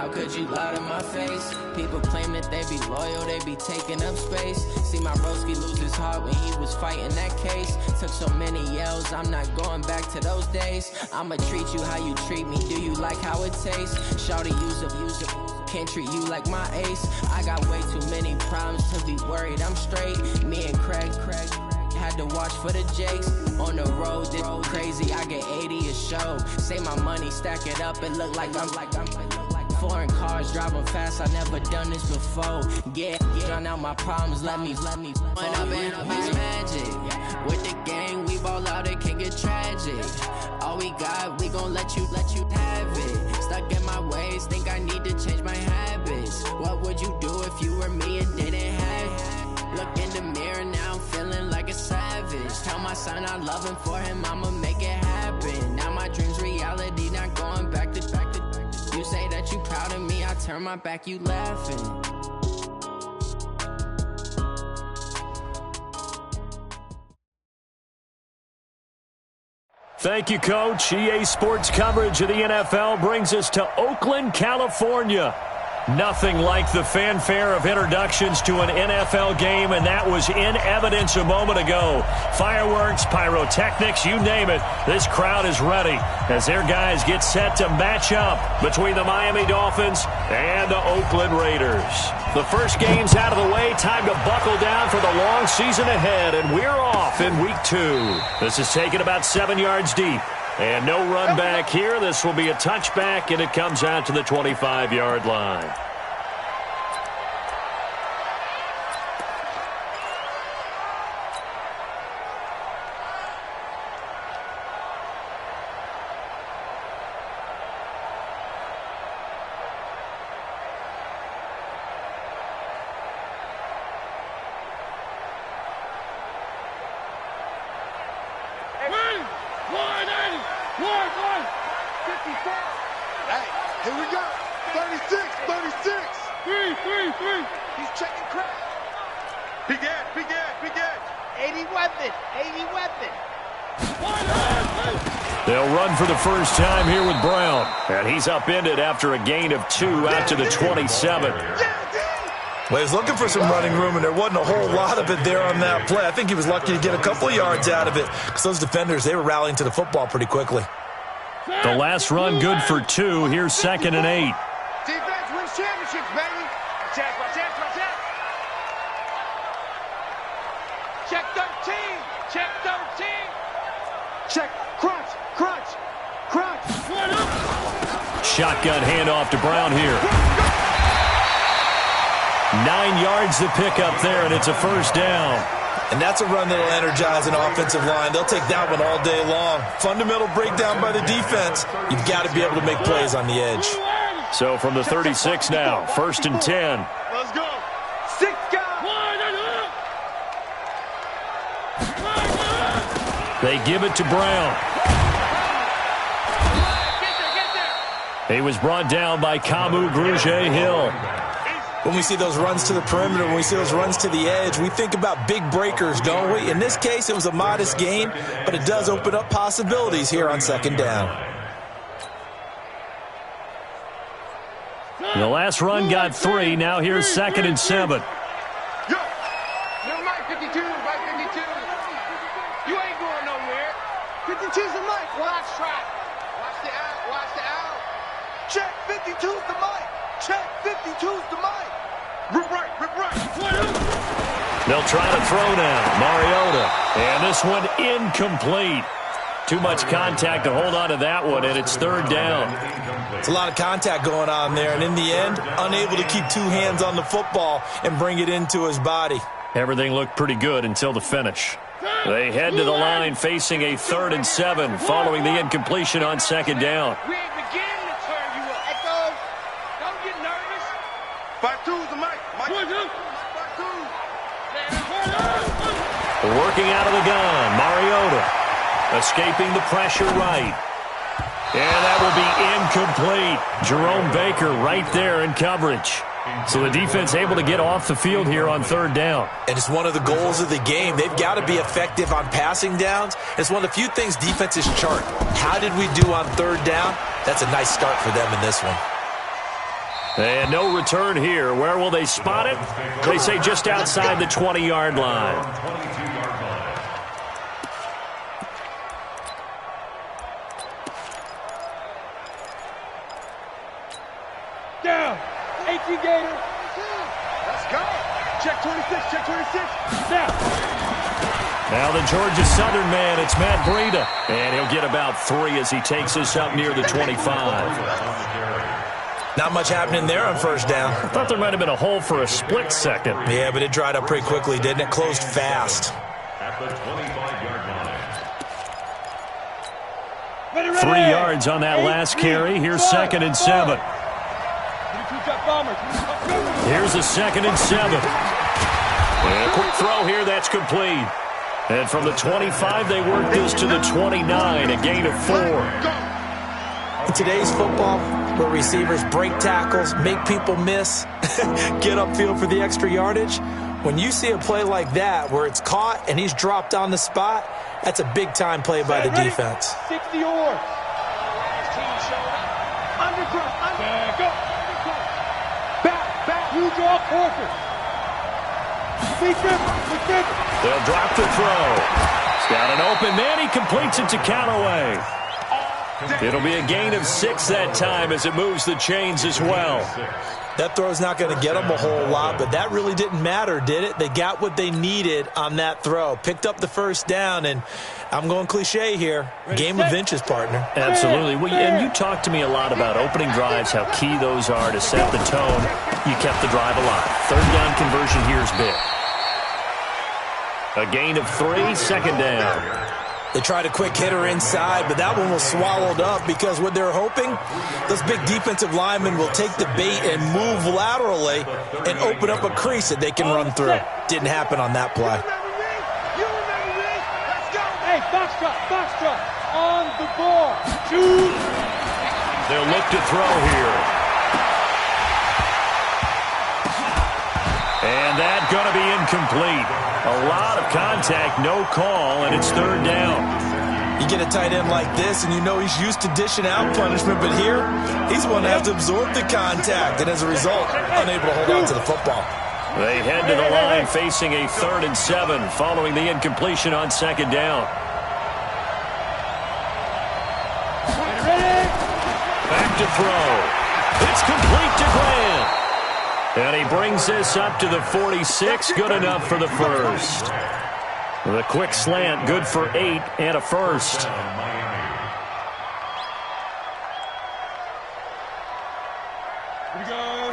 How could you lie to my face? People claim that they be loyal, they be taking up space. See my broski lose his heart when he was fighting that case. Took so many yells, I'm not going back to those days. I'ma treat you how you treat me, do you like how it tastes? Shawty, use up, can't treat you like my ace. I got way too many problems to be worried, I'm straight. Me and Craig had to watch for the Jakes. On the road, this crazy, I get 80 a show. Say my money, stack it up, it look like I'm foreign cars, driving fast, I never done this before. Get drown out my problems, let me When I've been magic. With the gang, we ball out, it can get tragic. All we got, we gon' let you have it. Stuck in my ways, think I need to change my habits. What would you do if you were me and didn't have it? Look in the mirror, now I'm feeling like a savage. Tell my son I love him, for him I'ma make it happen. Now my dream's reality, not going back to. You say that you proud of me, I turn my back, you laughing. Thank you, Coach. EA Sports coverage of the NFL brings us to Oakland, California. Nothing like the fanfare of introductions to an NFL game, and that was in evidence a moment ago. Fireworks, pyrotechnics, you name it. This crowd is ready as their guys get set to match up between the Miami Dolphins and the Oakland Raiders. The first game's out of the way. Time to buckle down for the long season ahead, and we're off in week 2. This is taken about 7 yards deep. And no run back here. This will be a touchback, and it comes out to the 25-yard line. Hey, here we go. 36. 3. He's checking crap. Big Ed. 80 weapon. They'll run for the first time here with Brown. And he's upended after a gain of 2 out to the 27. Well, he was looking for some running room, and there wasn't a whole lot of it there on that play. I think he was lucky to get a couple of yards out of it because those defenders, they were rallying to the football pretty quickly. The last run good for 2. Here's 2nd and 8. Defense wins championships, baby. Check. Check 13. Check. Crunch. Shotgun handoff to Brown here. 9 yards to pick up there, and it's a first down. And that's a run that will energize an offensive line. They'll take that one all day long. Fundamental breakdown by the defense. You've got to be able to make plays on the edge. So from the 36 now, 1st and 10. Let's go. 6 guys. They give it to Brown. Get there. He was brought down by Kamu Grugier-Hill. When we see those runs to the perimeter, when we see those runs to the edge, we think about big breakers, don't we? In this case, it was a modest gain, but it does open up possibilities here on 2nd down. The last run got 3. Now here's 2nd and 7. Yo, Mike 52. You ain't going nowhere. 52's the Mike. Watch the out. Check 52's the Mike. Check 52's the Mike. Rip right. They'll try to throw now. Mariota. And this one incomplete. Too much contact to hold on to that one, and it's 3rd down. It's a lot of contact going on there, and in the end, unable to keep 2 hands on the football and bring it into his body. Everything looked pretty good until the finish. They head to the line facing a 3rd and 7 following the incompletion on 2nd down. We ain't beginning to turn you up. Echo, don't get nervous. 52's the Mike. 52. Working out of the gun, Mariota. Escaping the pressure right. And that will be incomplete. Jerome Baker right there in coverage. So the defense able to get off the field here on 3rd down. And it's one of the goals of the game. They've got to be effective on passing downs. It's one of the few things defenses chart. How did we do on 3rd down? That's a nice start for them in this one. And no return here. Where will they spot it? They say just outside the 20-yard line. Down. 18 Gator. Let's go. Check 26. Check 26. Now the Georgia Southern man, it's Matt Breida. And he'll get about 3 as he takes us up near the 25. Not much happening there on first down. I thought there might have been a hole for a split second. Yeah, but it dried up pretty quickly, didn't it? Closed fast. At the 25-yard line. 3 yards on that last carry. Here's 2nd and 7. Here's a 2nd and 7. And a quick throw here, that's complete. And from the 25, they work this to the 29, a gain of 4. In today's football, where receivers break tackles, make people miss, get upfield for the extra yardage, when you see a play like that where it's caught and he's dropped on the spot, that's a big-time play by the defense. 60 or. Undercut. Go. Back. You draw Corker. They'll drop the throw. He's got an open man. He completes it to Callaway. It'll be a gain of 6 that time as it moves the chains as well. That throw's not going to get them a whole lot, but that really didn't matter, did it? They got what they needed on that throw. Picked up the first down, and I'm going cliche here. Game of inches, partner. Absolutely. Well, and you talked to me a lot about opening drives, how key those are to set the tone. You kept the drive alive. Third down conversion here is big. A gain of 3, 2nd down. They tried a quick hitter inside, but that one was swallowed up because what they're hoping, those big defensive linemen will take the bait and move laterally and open up a crease that they can run through. Didn't happen on that play. Hey, box drop. On the ball. Shoot. They'll look to throw here. And that's going to be incomplete. A lot of contact, no call, and it's 3rd down. You get a tight end like this, and you know he's used to dishing out punishment, but here, he's going to have to absorb the contact, and as a result, unable to hold on to the football. They head to the line facing a 3rd and 7 following the incompletion on 2nd down. Back to throw. It's complete to Grant. And he brings this up to the 46, good enough for the first. The quick slant, good for 8 and a first.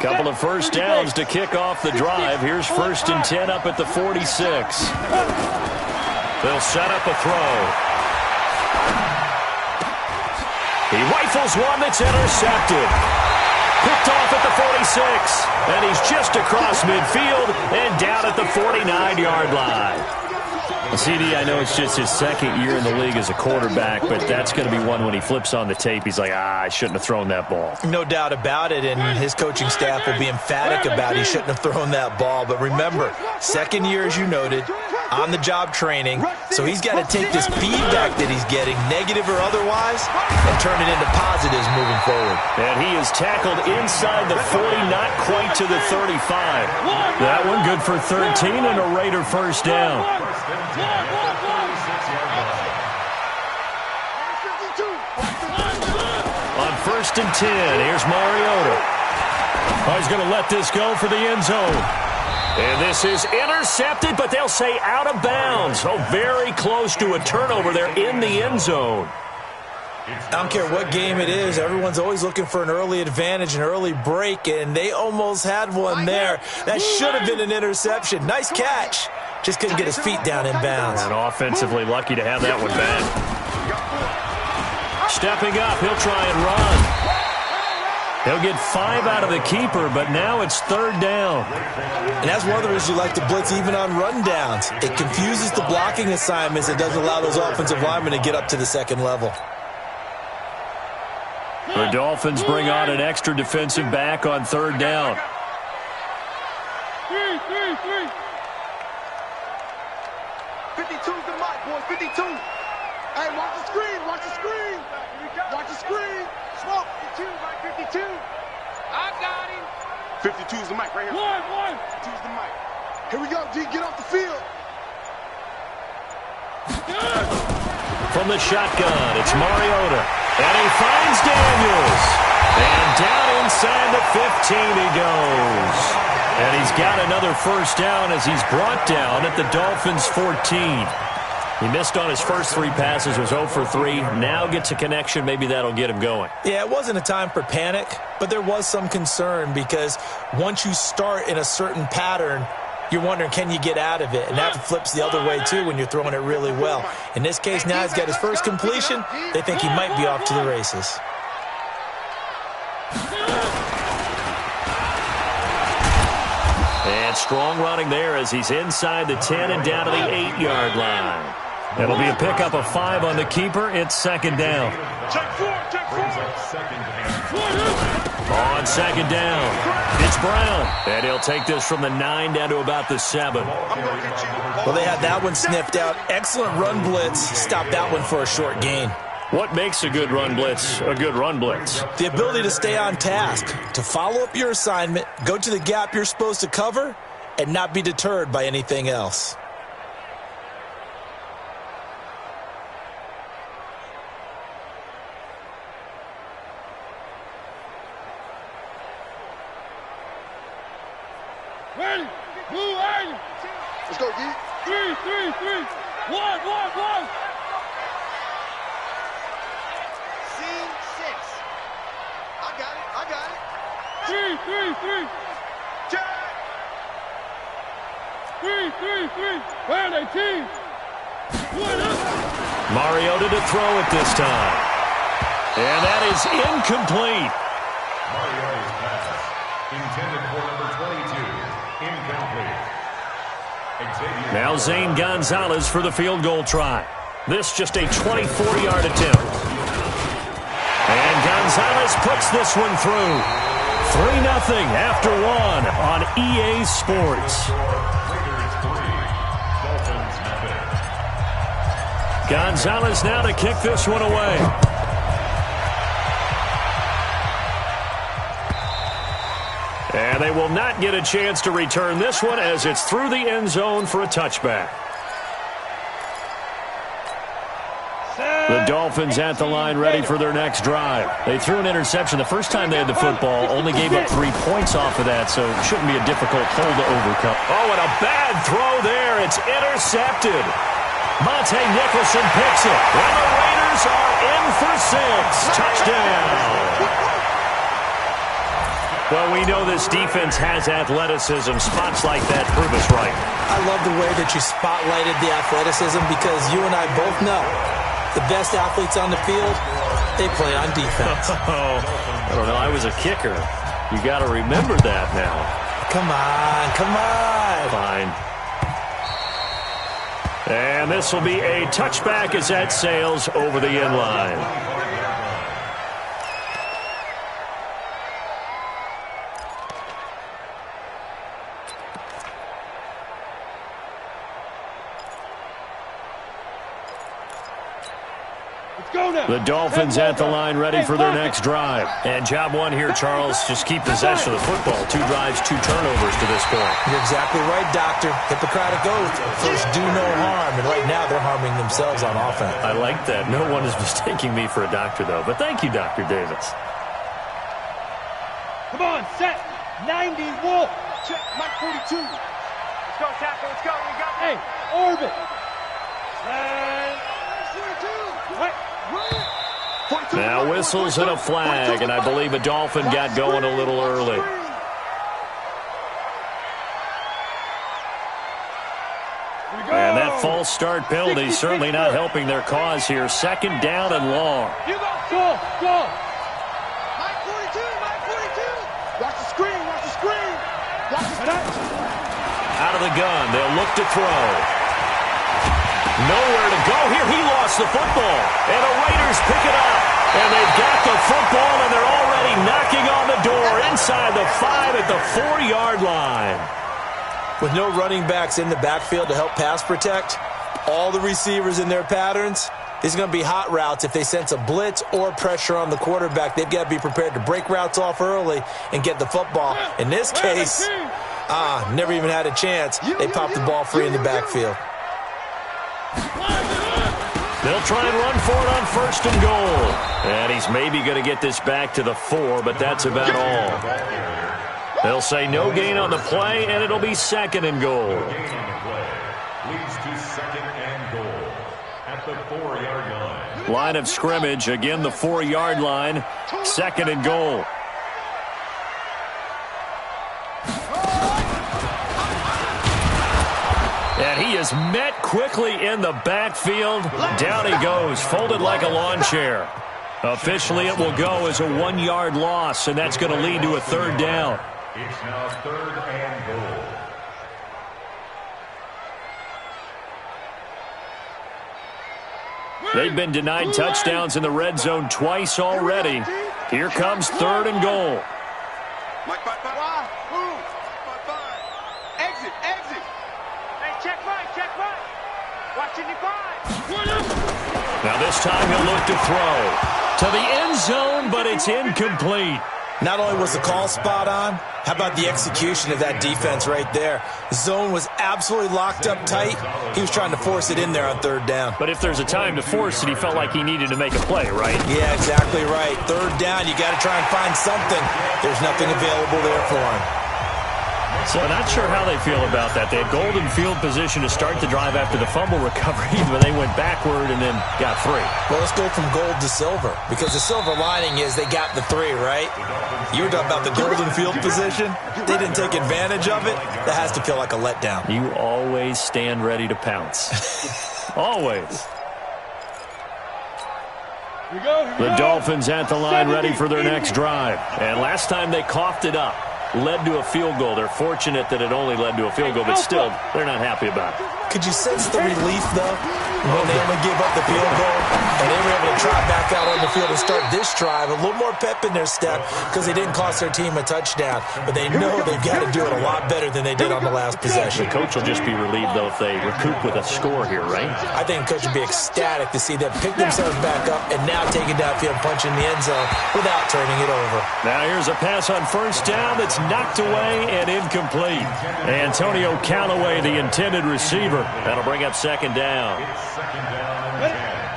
Couple of first downs to kick off the drive. Here's 1st and 10 up at the 46. They'll set up a throw. He rifles one that's intercepted. Picked off at the 46, and he's just across midfield and down at the 49-yard line. CD, I know it's just his 2nd year in the league as a quarterback, but that's going to be one when he flips on the tape. He's like, I shouldn't have thrown that ball. No doubt about it, and his coaching staff will be emphatic about he shouldn't have thrown that ball. But remember, 2nd year, as you noted, on-the-job training, so he's got to take this feedback that he's getting, negative or otherwise, and turn it into positives moving forward. And he is tackled inside the 40, not quite to the 35. That one good for 13 and a Raider first down. On 1st and 10, here's Mariota. Oh, he's going to let this go for the end zone. And this is intercepted, but they'll say out of bounds. Oh, very close to a turnover there in the end zone. I don't care what game it is. Everyone's always looking for an early advantage, an early break, and they almost had one there. That should have been an interception. Nice catch. Just couldn't get his feet down in bounds. And offensively lucky to have that one back. Stepping up, he'll try and run. He'll get 5 out of the keeper, but now it's 3rd down. And that's one of the reasons you like to blitz even on run downs. It confuses the blocking assignments. It doesn't allow those offensive linemen to get up to the 2nd level. The Dolphins bring on an extra defensive back on 3rd down. 52's the mic, boys. 52. Hey, watch the screen. Watch the screen. Watch the screen. Smoke. 52, Mike. 52. I got him. 52's the mic right here. 52's the mic. Here we go, D. Get off the field. From the shotgun, it's Mariota. And he finds Daniels. And down inside the 15 he goes. And he's got another first down as he's brought down at the Dolphins' 14. He missed on his first 3 passes, was 0 for 3. Now gets a connection. Maybe that'll get him going. Yeah, it wasn't a time for panic, but there was some concern because once you start in a certain pattern, you're wondering, can you get out of it? And that flips the other way, too, when you're throwing it really well. In this case, now he's got his first completion. They think he might be off to the races. And strong running there as he's inside the 10 and down to the 8-yard line. It'll be a pickup of 5 on the keeper. It's second down. On second down, it's Brown. And he'll take this from the 9 down to about the 7. Well, they had that one sniffed out. Excellent run blitz. Stopped that one for a short gain. What makes a good run blitz a good run blitz? The ability to stay on task, to follow up your assignment, go to the gap you're supposed to cover, and not be deterred by anything else. Ready? Move, ready. Let's go, D. 3, 3, 3. 1. Scene 6. I got it. 3. Check. 3. Where are they, team? Mariota to throw it this time. And that is incomplete. Mariota's pass intended for number 22. Incomplete. Now Zane Gonzalez for the field goal try. This just a 24-yard attempt. And Gonzalez puts this one through. 3-0 after 1 on EA Sports. Gonzalez now to kick this one away. And they will not get a chance to return this one as it's through the end zone for a touchback. The Dolphins at the line ready for their next drive. They threw an interception the first time they had the football, only gave up 3 points off of that, so it shouldn't be a difficult hole to overcome. Oh, and a bad throw there. It's intercepted. Monte Nicholson picks it. And the Raiders are in for 6. Touchdown. Well, we know this defense has athleticism. Spots like that prove us right. I love the way that you spotlighted the athleticism because you and I both know the best athletes on the field, they play on defense. Oh, I don't know. I was a kicker. You got to remember that now. Come on. Fine. And this will be a touchback as that sails over the end line. The Dolphins at the line ready for their next drive. And job one here, Charles, just keep possession of the football. 2 drives, 2 turnovers to this point. You're exactly right, Doctor. Hippocratic oath. First, do no harm. And right now, they're harming themselves on offense. I like that. No one is mistaking me for a doctor, though. But thank you, Dr. Davis. Come on, set. 90 Wolf. Check, Mike 42. Let's go, tackle. Let's go. We got it. Hey, orbit. 42. Right. Now whistles and a flag, and I believe a Dolphin got going a little early. And that false start penalty certainly not helping their cause here. 2nd down and long. Go. Mike 42. Watch the screen. Out of the gun, they'll look to throw. Nowhere to go here. He lost the football. And the Raiders pick it up. And they've got the football, and they're already knocking on the door inside the 5 at the 4-yard line. With no running backs in the backfield to help pass protect, all the receivers in their patterns, These are going to be hot routes. If they sense a blitz or pressure on the quarterback, they've got to be prepared to break routes off early and get the football. In this case, never even had a chance. They popped the ball free in the backfield. They'll try and run for it on first and goal. And he's maybe going to get this back to the 4, but that's about all. They'll say no gain on the play, and it'll be second and goal. Gain on the play leads to second and goal at the 4-yard line. Line of scrimmage, again the 4-yard line, second and goal. And he is met quickly in the backfield. Down he goes, folded like a lawn chair. Officially, it will go as a 1-yard loss, and that's going to lead to a third down. It's now third and goal. They've been denied touchdowns in the red zone twice already. Here comes third and goal. Exit, exit. Hey, check right. Watching your five. Now this time he'll look to throw to the end zone, but it's incomplete. Not only was the call spot on, how about the execution of that defense right there? The zone was absolutely locked up tight. He was trying to force it in there on third down. But if there's a time to force it, he felt like he needed to make a play, right? Yeah, exactly right. Third down, you got to try and find something. There's nothing available there for him. So not sure how they feel about that. They had golden field position to start the drive after the fumble recovery, but they went backward and then got 3. Well, let's go from gold to silver, because the silver lining is they got the 3, right? You were talking about the golden field position. They didn't take advantage of it. That has to feel like a letdown. You always stand ready to pounce. Always. The Dolphins at the line ready for their next drive. And last time they coughed it up. Led to a field goal. They're fortunate that it only led to a field goal, but still, they're not happy about it. Could you sense the relief, though, when they only gave up the field goal and they were able to trot back out on the field and start this drive? A little more pep in their step because they didn't cost their team a touchdown, but they know they've got to do it a lot better than they did on the last possession. The coach will just be relieved, though, if they recoup with a score here, right? I think the coach would be ecstatic to see them pick themselves back up and now take it downfield, punch in the end zone without turning it over. Now here's a pass on first down that's knocked away and incomplete. Antonio Callaway, the intended receiver. That'll bring up second down. It's second down and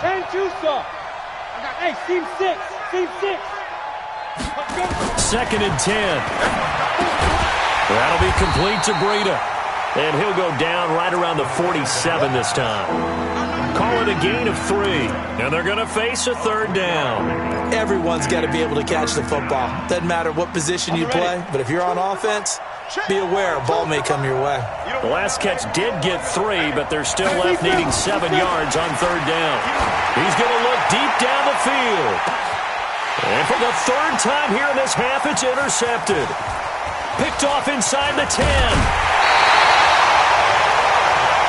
10. 10-2, sir. Hey, team 6. Second and 10. That'll be complete to Breida. And he'll go down right around the 47 this time. Call it a gain of 3. And they're going to face a third down. Everyone's got to be able to catch the football. Doesn't matter what position you play, but if you're on offense, be aware a ball may come your way. The last catch did get 3, but they're still left needing 7 yards on third down. He's going to look deep down the field. And for the third time here in this half, it's intercepted. Picked off inside the 10.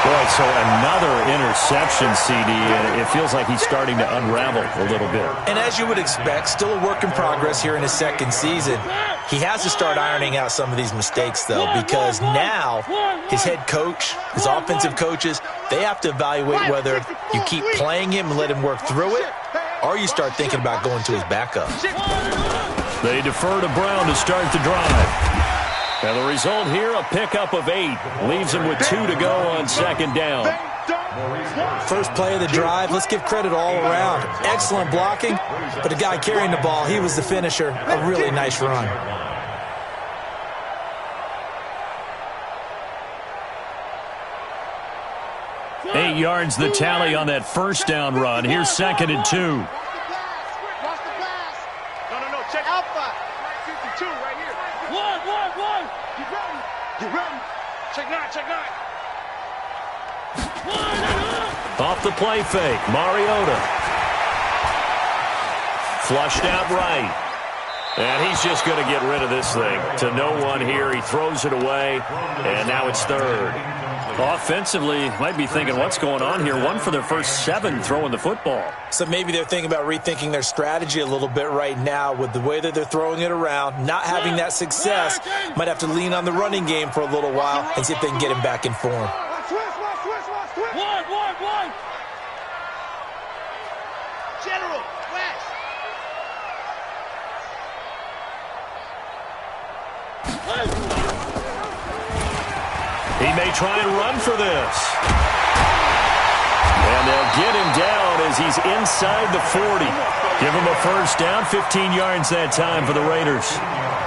Boy, so another interception, CD, and it feels like he's starting to unravel a little bit. And as you would expect, still a work in progress here in his second season. He has to start ironing out some of these mistakes, though, because now his head coach, his offensive coaches, they have to evaluate whether you keep playing him and let him work through it, or you start thinking about going to his backup. They defer to Brown to start the drive. And the result here, a pickup of 8. Leaves him with 2 to go on second down. First play of the drive, let's give credit all around. Excellent blocking, but the guy carrying the ball, he was the finisher. A really nice run. Eight yards the tally on that first down run. Here's second and 2. No, check Alpha. 52 right here. One. Get ready. Check 9. Off the play fake, Mariota. Flushed out right. And he's just going to get rid of this thing. To no one here, he throws it away, and now it's third. Offensively, might be thinking, what's going on here? 1 for their first 7 throwing the football. So maybe they're thinking about rethinking their strategy a little bit right now with the way that they're throwing it around, not having that success. Might have to lean on the running game for a little while and see if they can get him back in form. He may try and run for this. And they'll get him down as he's inside the 40. Give him a first down, 15 yards that time for the Raiders.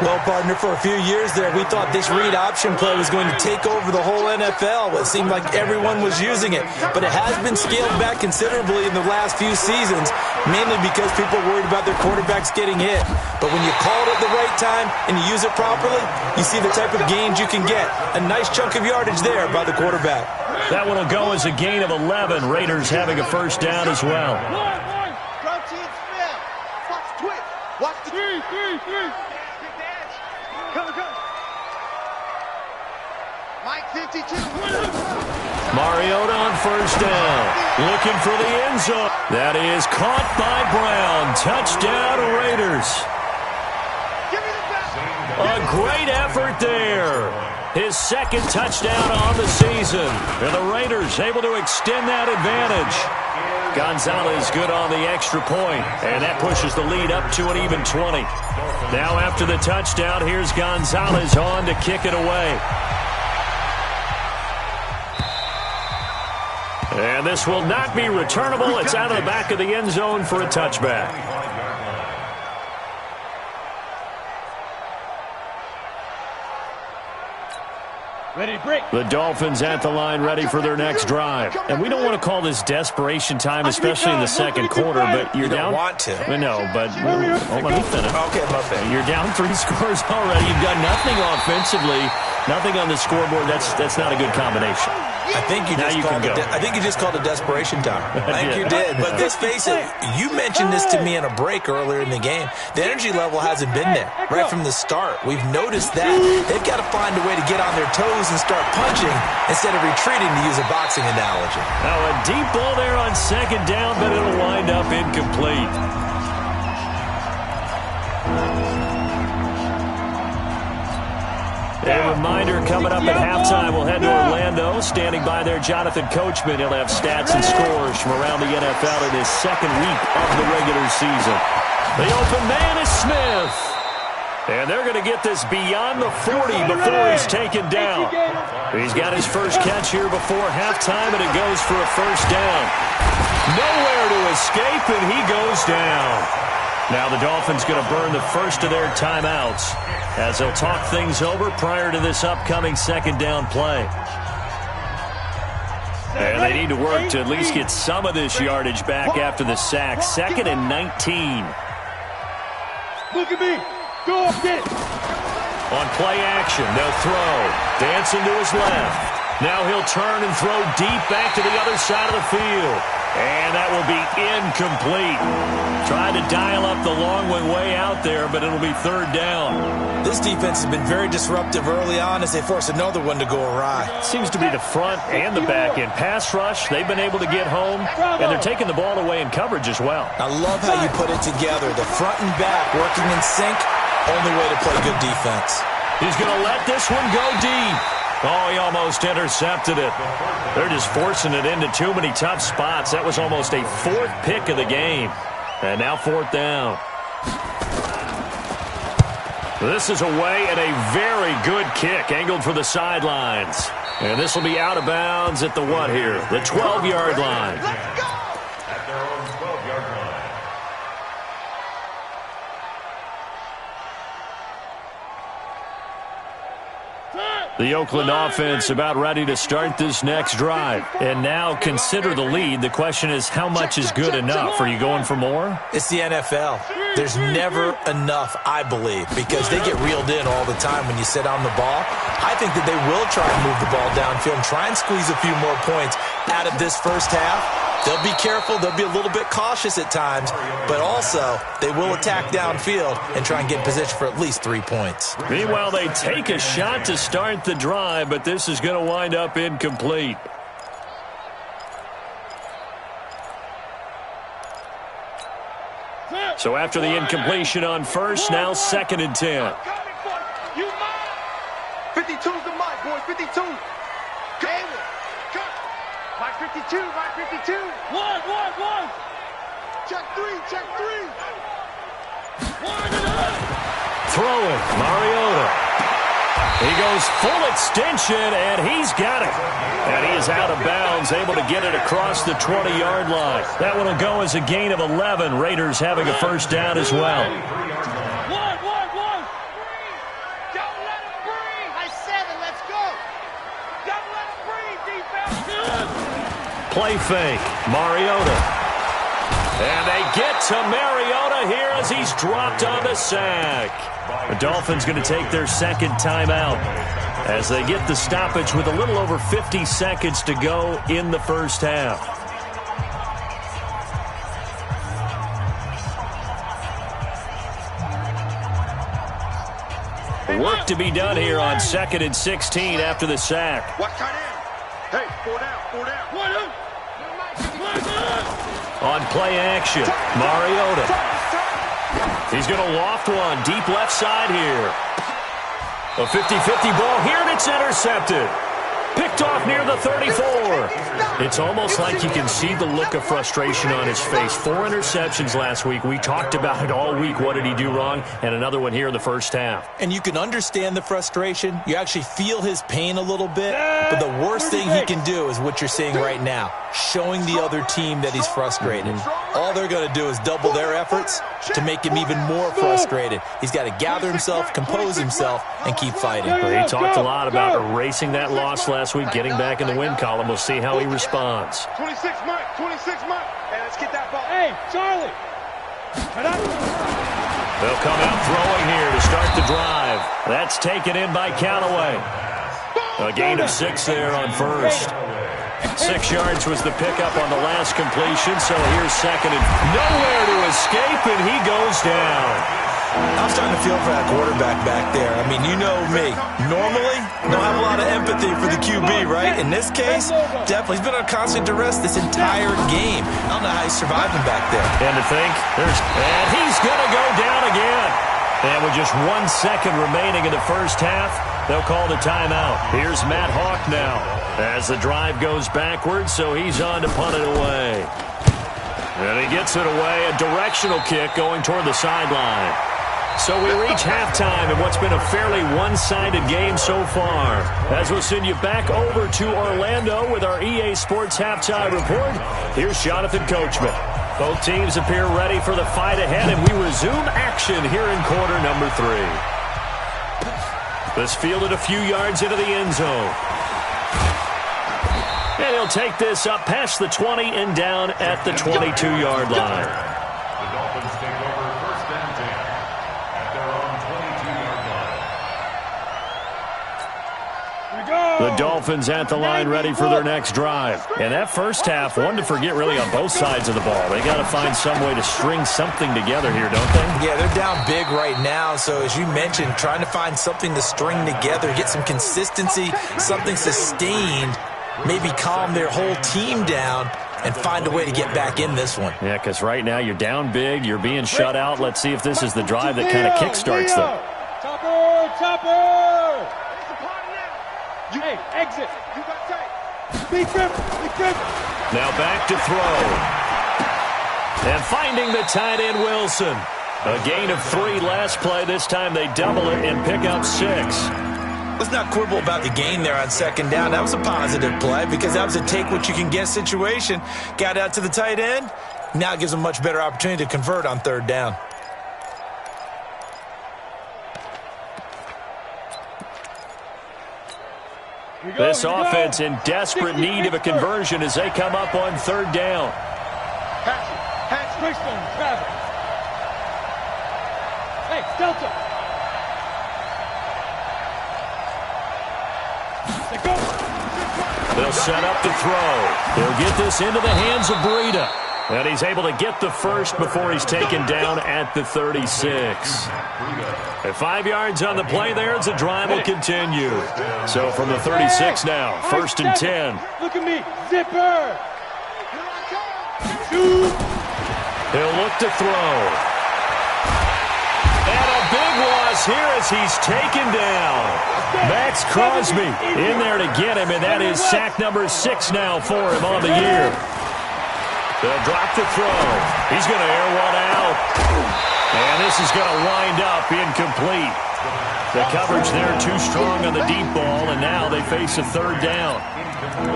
Well, partner, for a few years there, we thought this read option play was going to take over the whole NFL. It seemed like everyone was using it. But it has been scaled back considerably in the last few seasons, mainly because people are worried about their quarterbacks getting hit. But when you call it at the right time and you use it properly, you see the type of gains you can get. A nice chunk of yardage there by the quarterback. That one will go as a gain of 11. Raiders having a first down as well. Watch the three. Come. Mike 52. Mariota on first down. Looking for the end zone. That is caught by Brown. Touchdown, Raiders. A great effort there. His second touchdown on the season. And the Raiders able to extend that advantage. Gonzalez good on the extra point, and that pushes the lead up to an even 20. Now after the touchdown, here's Gonzalez on to kick it away. And this will not be returnable. It's out of the back of the end zone for a touchback. Ready, break. The Dolphins at the line ready for their next drive. And we don't want to call this desperation time, especially in the second quarter, but you're down. You don't want to. No, but let me finish. Okay, my bad. You're down 3 scores already. You've got nothing offensively, nothing on the scoreboard. That's not a good combination. I think you just called it desperation time. I think you did. But let's face it, you mentioned this to me in a break earlier in the game. The energy level hasn't been there right from the start. We've noticed that. They've got to find a way to get on their toes and start punching instead of retreating, to use a boxing analogy. Now a deep ball there on second down, but it'll wind up incomplete. A reminder, coming up at halftime, we'll head to Orlando. Standing by there, Jonathan Coachman. He'll have stats and scores from around the NFL in his second week of the regular season. The open man is Smith. And they're going to get this beyond the 40 before he's taken down. He's got his first catch here before halftime, and it goes for a first down. Nowhere to escape, and he goes down. Now the Dolphins going to burn the first of their timeouts as they'll talk things over prior to this upcoming second down play. And they need to work to at least get some of this yardage back after the sack. 2nd and 19. Look at me. Go get it. On play action, they'll throw. Dancing to his left. Now he'll turn and throw deep back to the other side of the field. And that will be incomplete. Tried to dial up the long one way out there, but it'll be third down. This defense has been very disruptive early on as they force another one to go awry. Seems to be the front and the back end. Pass rush, they've been able to get home, and they're taking the ball away in coverage as well. I love how you put it together. The front and back working in sync, only way to play good defense. He's going to let this one go deep. Oh, he almost intercepted it. They're just forcing it into too many tough spots. That was almost a 4th pick of the game. And now 4th down. This is away and a very good kick, angled for the sidelines. And this will be out of bounds at the what here? The 12-yard line. At their own 12-yard line. The Oakland offense about ready to start this next drive. And now consider the lead. The question is, how much is good enough? Are you going for more? It's the NFL. There's never enough, I believe, because they get reeled in all the time when you sit on the ball. I think that they will try and move the ball downfield and try and squeeze a few more points out of this first half. They'll be careful. They'll be a little bit cautious at times, but also they will attack downfield and try and get in position for at least 3 points. Meanwhile, they take a shot to start the drive, but this is going to wind up incomplete. So after the incompletion on first, now 2nd and 10. 52's the mic, boys. 52. Mike 52, Mike 52. One. Check three. Throwing, Mariota. He goes full extension, and he's got it. And he is out of bounds, able to get it across the 20-yard line. That one will go as a gain of 11. Raiders having a first down as well. One. Don't let him breathe. High 7, let's go. Don't let him breathe, defense. Play fake. Mariota. And they get to Mariota here as he's dropped on the sack. The Dolphins going to take their second timeout as they get the stoppage with a little over 50 seconds to go in the first half. Work to be done here on 2nd and 16 after the sack. Watch tight end. Hey, 4 down. On play action, Mariota. He's going to loft one deep left side here. A 50-50 ball here, and it's intercepted. Picked off near the 34. It's almost like you can see the look of frustration on his face. 4 interceptions last week. We talked about it all week. What did he do wrong? And another one here in the first half. And you can understand the frustration. You actually feel his pain a little bit. But the worst thing he can do is what you're seeing right now, showing the other team that he's frustrated. All they're going to do is double their efforts to make him even more frustrated. He's got to gather himself, compose himself, and keep fighting. He talked a lot about erasing that loss last week, getting back in the win column. We'll see how he responds. 26 Mike. Hey, let's get that ball. Hey, Charlie. They'll come out throwing here to start the drive. That's taken in by Callaway. A gain of 6 there on first. 6 yards was the pickup on the last completion, so here's second and nowhere to escape, and he goes down. I'm starting to feel for that quarterback back there. I mean, you know me. Normally, don't have a lot of empathy for the QB, right? In this case, definitely. He's been on constant duress this entire game. I don't know how he's surviving back there. And to think, and he's going to go down again. And with just 1 second remaining in the first half, they'll call the timeout. Here's Matt Hawk now as the drive goes backwards, so he's on to punt it away. And he gets it away, a directional kick going toward the sideline. So we reach halftime in what's been a fairly one-sided game so far. As we'll send you back over to Orlando with our EA Sports Halftime Report, here's Jonathan Coachman. Both teams appear ready for the fight ahead, and we resume action here in quarter number 3. This fielded a few yards into the end zone. And he'll take this up past the 20 and down at the 22-yard line. The Dolphins take over first and 10 at their own 22-yard line. The Dolphins at the line ready for their next drive. And that first half, one to forget really on both sides of the ball. They got to find some way to string something together here, don't they? Yeah, they're down big right now. So as you mentioned, trying to find something to string together, get some consistency, something sustained, maybe calm their whole team down and find a way to get back in this one. Yeah, because right now you're down big, you're being shut out. Let's see if this is the drive that kind of kickstarts them. Chopper! Hey, exit. Big grip. Now back to throw. And finding the tight end, Wilson. A gain of 3 last play. This time they double it and pick up 6. Let's not quibble about the gain there on second down. That was a positive play because that was a take-what-you-can-get situation. Got out to the tight end. Now it gives them a much better opportunity to convert on third down. This offense in desperate need of a conversion as they come up on third down. Hatch, Freestone, Travis. Hey, Delta. They'll set up to throw. They'll get this into the hands of Breida. And he's able to get the first before he's taken down at the 36. At 5 yards on the play there as the drive will continue. So from the 36 now, first and 10. Look at me, zipper. He'll look to throw. And a big loss here as he's taken down. Max Crosby in there to get him, and that is sack number 6 now for him on the year. They'll drop the throw. He's going to air one out. And this is going to wind up incomplete. The coverage there too strong on the deep ball, and now they face a third down.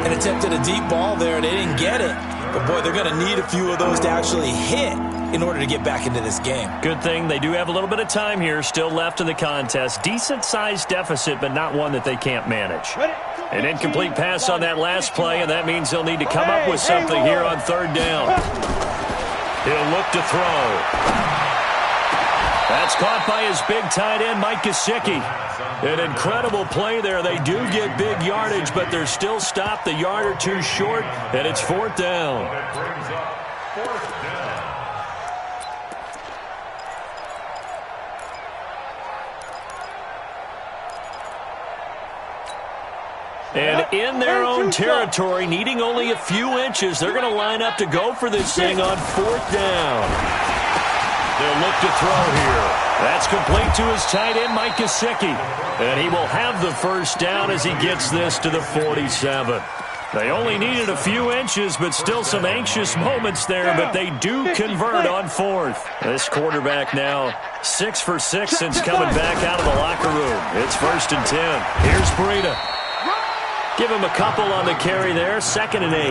An attempt at a deep ball there, they didn't get it. But, boy, they're going to need a few of those to actually hit in order to get back into this game. Good thing they do have a little bit of time here still left in the contest. Decent-sized deficit, but not one that they can't manage. An incomplete pass on that last play, and that means they'll need to come up with something here on third down. He'll look to throw. That's caught by his big tight end, Mike Gesicki. An incredible play there. They do get big yardage, but they're still stopped a yard or two short, and it's fourth down. That brings up fourth down. And in their own territory, needing only a few inches, they're going to line up to go for this thing on fourth down. They'll look to throw here. That's complete to his tight end, Mike Gesicki. And he will have the first down as he gets this to the 47. They only needed a few inches, but still some anxious moments there, but they do convert on fourth. This quarterback now 6 for 6 since coming back out of the locker room. It's 1st and 10. Here's Breida. Give him a couple on the carry there, 2nd and 8.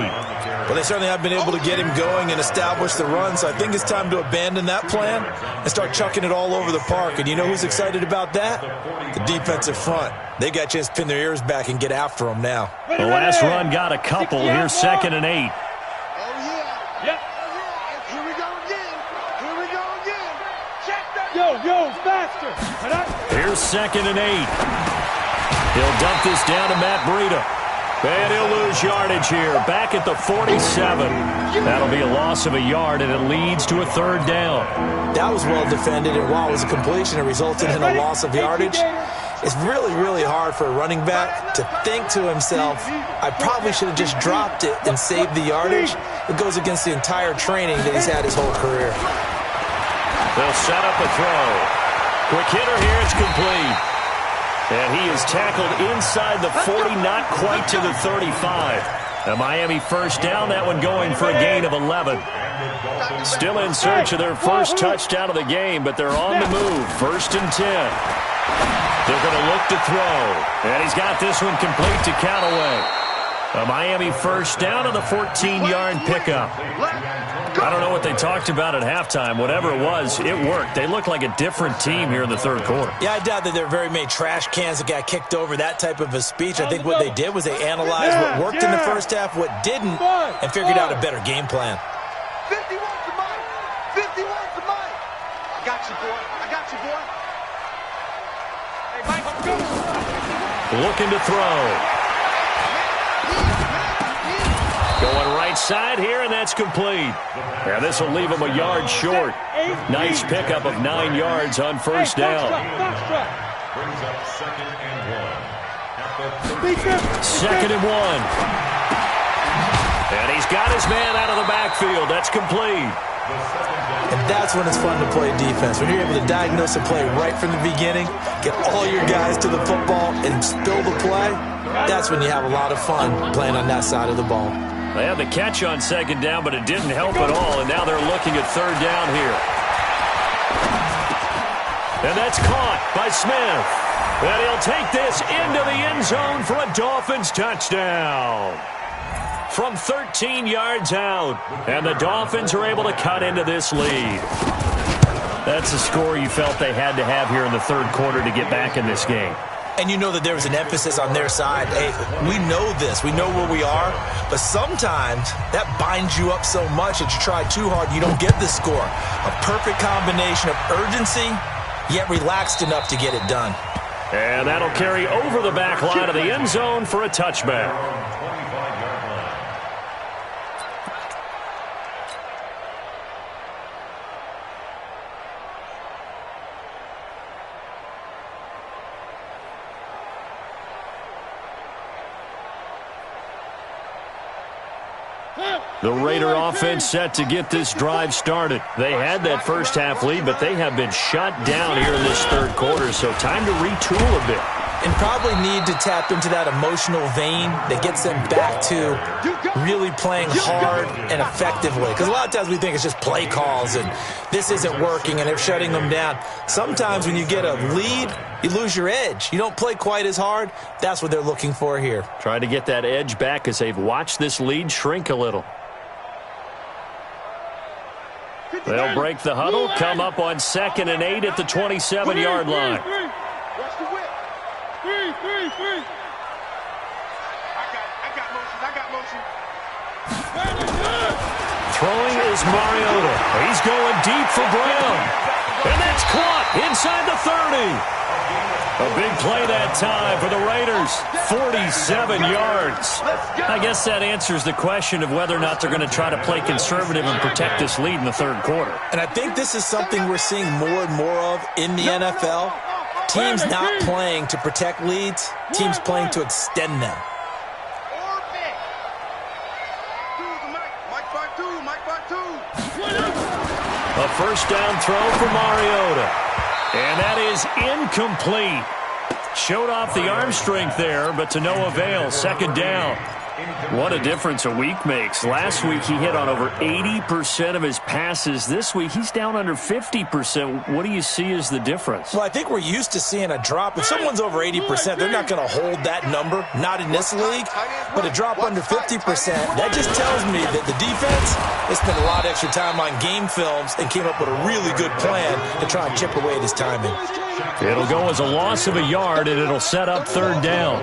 Well, they certainly have been able to get him going and establish the run, so I think it's time to abandon that plan and start chucking it all over the park. And you know who's excited about that? The defensive front. They got a chance to pin their ears back and get after him now. The last run got a couple. Here's 2nd and 8. Oh, yeah. Yep. Here we go again. Here we go again. Check that. Yo, faster. Here's 2nd and 8. He'll dump this down to Matt Breida. And he'll lose yardage here. Back at the 47. That'll be a loss of a yard, and it leads to a third down. That was well defended, and while it was a completion, it resulted in a loss of yardage. It's really, really hard for a running back to think to himself, I probably should have just dropped it and saved the yardage. It goes against the entire training that he's had his whole career. They'll set up a throw. Quick hitter here. It's complete. And he is tackled inside the 40, not quite to the 35. A Miami first down, that one going for a gain of 11. Still in search of their first touchdown of the game, but they're on the move. 1st and 10. They're going to look to throw. And he's got this one complete to Callaway. A Miami first down on the 14-yard pickup. I don't know what they talked about at halftime. Whatever it was, it worked. They look like a different team here in the third quarter. Yeah, I doubt that there are very many trash cans that got kicked over, that type of a speech. I think what they did was they analyzed what worked in the first half, what didn't, and figured out a better game plan. 50 wants the mic. 50 wants the mic. I got you, boy. I got you, boy. Hey, Mike, let's go. Looking to throw. Going right side here, and that's complete. Yeah, this will leave him a yard short. Nice pickup of 9 yards on first down. Brings up 2nd and 1. 2nd and 1. And he's got his man out of the backfield. That's complete. And that's when it's fun to play defense. When you're able to diagnose a play right from the beginning, get all your guys to the football, and spill the play, that's when you have a lot of fun playing on that side of the ball. They had the catch on 2nd down, but it didn't help at all, and now they're looking at 3rd down here. And that's caught by Smith. And he'll take this into the end zone for a Dolphins touchdown. From 13 yards out, and the Dolphins are able to cut into this lead. That's a score you felt they had to have here in the third quarter to get back in this game. And you know that there was an emphasis on their side. Hey, we know this. We know where we are. But sometimes that binds you up so much that you try too hard, you don't get the score. A perfect combination of urgency, yet relaxed enough to get it done. And that'll carry over the back line of the end zone for a touchback. The Raider offense set to get this drive started. They had that first half lead, but they have been shut down here in this third quarter, so time to retool a bit. and probably need to tap into that emotional vein that gets them back to really playing hard and effectively. Because a lot of times we think it's just play calls and this isn't working and they're shutting them down. Sometimes when you get a lead, you lose your edge. You don't play quite as hard. That's what they're looking for here. Trying to get that edge back as they've watched this lead shrink a little. They'll break the huddle, come up on 2nd and 8 at the 27-yard line. Watch the whip. Three. I got motion. Throwing is Mariota. He's going deep for Brown. And that's caught inside the 30. A big play that time for the Raiders. 47 yards. I guess that answers the question of whether or not they're going to try to play conservative and protect this lead in the third quarter. And I think this is something we're seeing more and more of in the NFL. Teams not playing to protect leads, teams playing to extend them. A first down throw for Mariota. And that is incomplete. Showed off the arm strength there, but to no avail. 2nd down. What a difference a week makes. Last week he hit on over 80% of his passes. This week he's down under 50%. What do you see as the difference? Well, I think we're used to seeing a drop. If someone's over 80%, they're not going to hold that number. Not in this league. But a drop under 50%, that just tells me that the defense has spent a lot of extra time on game films and came up with a really good plan to try and chip away at his timing. It'll go as a loss of a yard, and it'll set up 3rd down.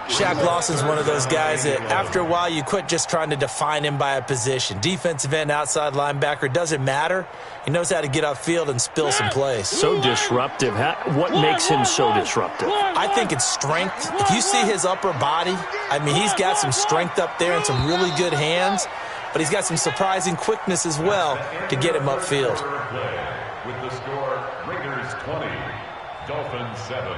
Shaq Lawson's one of those guys that after a while you quit just trying to define him by a position. Defensive end, outside linebacker, doesn't matter. He knows how to get upfield and spill some plays. So disruptive. What makes him so disruptive? I think it's strength. If you see his upper body, I mean, he's got some strength up there and some really good hands, but he's got some surprising quickness as well to get him upfield. With the score, Raiders 20, Dolphins 7.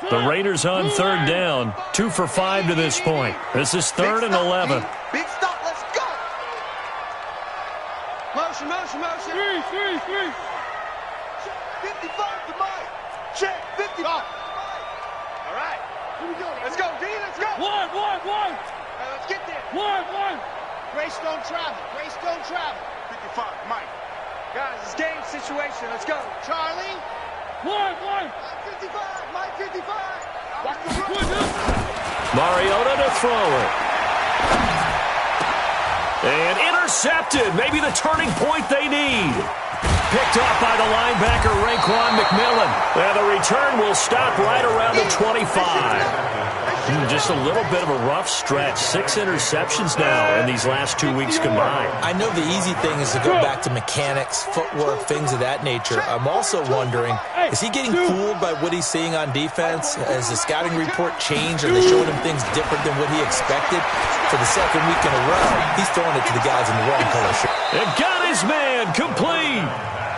The Raiders on 3rd down. 2 for 5 to this point. This is 3rd and 11. Big stop, let's go. Motion. 3. 55 to Mike. Check, 55. All right. Here we go. Let's go, D, let's go. One. All right, let's get there. One. Greystone travel. 55, Mike. Guys, it's game situation. Let's go. Charlie. One. 55, Mike 55. Watch the run. Mariota to throw it. And intercepted. Maybe the turning point they need. Picked off by the linebacker, Raekwon McMillan. And the return will stop right around the 25. Just a little bit of a rough stretch. 6 interceptions now in these last 2 weeks combined. I know the easy thing is to go back to mechanics, footwork, things of that nature. I'm also wondering, is he getting fooled by what he's seeing on defense? Has the scouting report changed? Are they showing him things different than what he expected? For the 2nd week in a row, he's throwing it to the guys in the wrong color shirt. And got his man complete.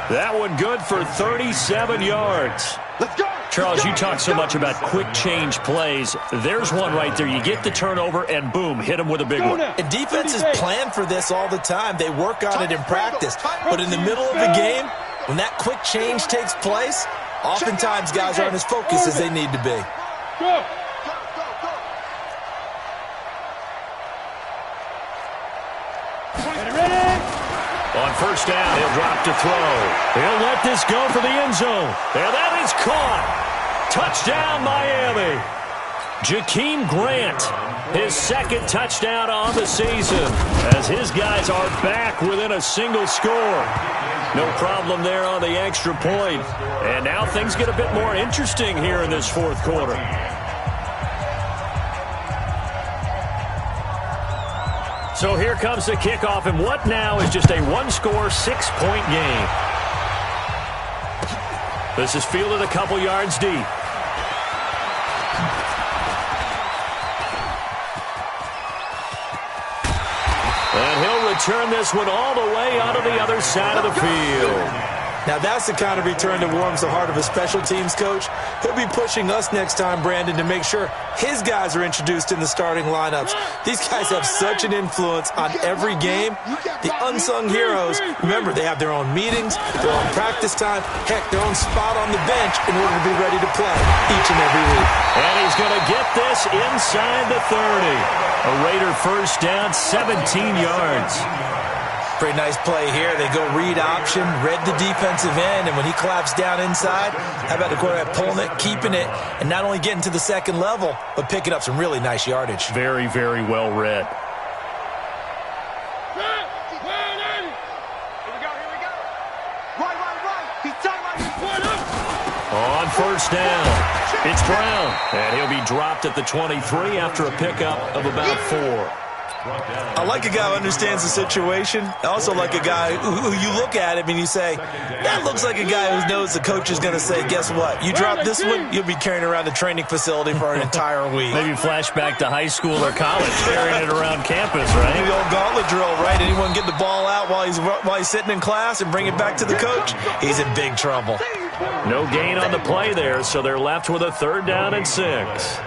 That one good for 37 yards. Let's go. Charles, you talk so much about quick change plays. There's one right there. You get the turnover, and boom, hit him with a big one. And defenses plan for this all the time. They work on it in practice. But in the middle of the game, when that quick change takes place, oftentimes guys aren't as focused as they need to be. Go. On 1st down, he'll drop to throw. He'll let this go for the end zone. And that is caught. Touchdown, Miami. Jakeem Grant, his 2nd touchdown on the season, as his guys are back within a single score. No problem there on the extra point. And now things get a bit more interesting here in this 4th quarter. So here comes the kickoff, and what now is just a 1-score, 6-point game. This is fielded a couple yards deep. And he'll return this one all the way out of the other side of the field. Now that's the kind of return that warms the heart of a special teams coach. He'll be pushing us next time, Brandon, to make sure his guys are introduced in the starting lineups. These guys have such an influence on every game. The unsung heroes, remember, they have their own meetings, their own practice time, heck, their own spot on the bench in order to be ready to play each and every week. And he's going to get this inside the 30. A Raider first down, 17 yards. Pretty nice play here. They go read option, read the defensive end, and when he collapsed down inside, how about the quarterback pulling it, keeping it, and not only getting to the second level, but picking up some really nice yardage. Very, very well read. Here we go. Right. He's tight. On first down, it's Brown, and he'll be dropped at the 23 after a pickup of about 4. I like a guy who understands the situation. I also like a guy who you look at him and you say, that looks like a guy who knows the coach is going to say, guess what? You drop this one, you'll be carrying around the training facility for an entire week. Maybe flashback to high school or college, carrying it around campus, right? The old gauntlet drill, right? Anyone get the ball out while he's sitting in class and bring it back to the coach? He's in big trouble. No gain on the play there, so they're left with a 3rd down and 6. It's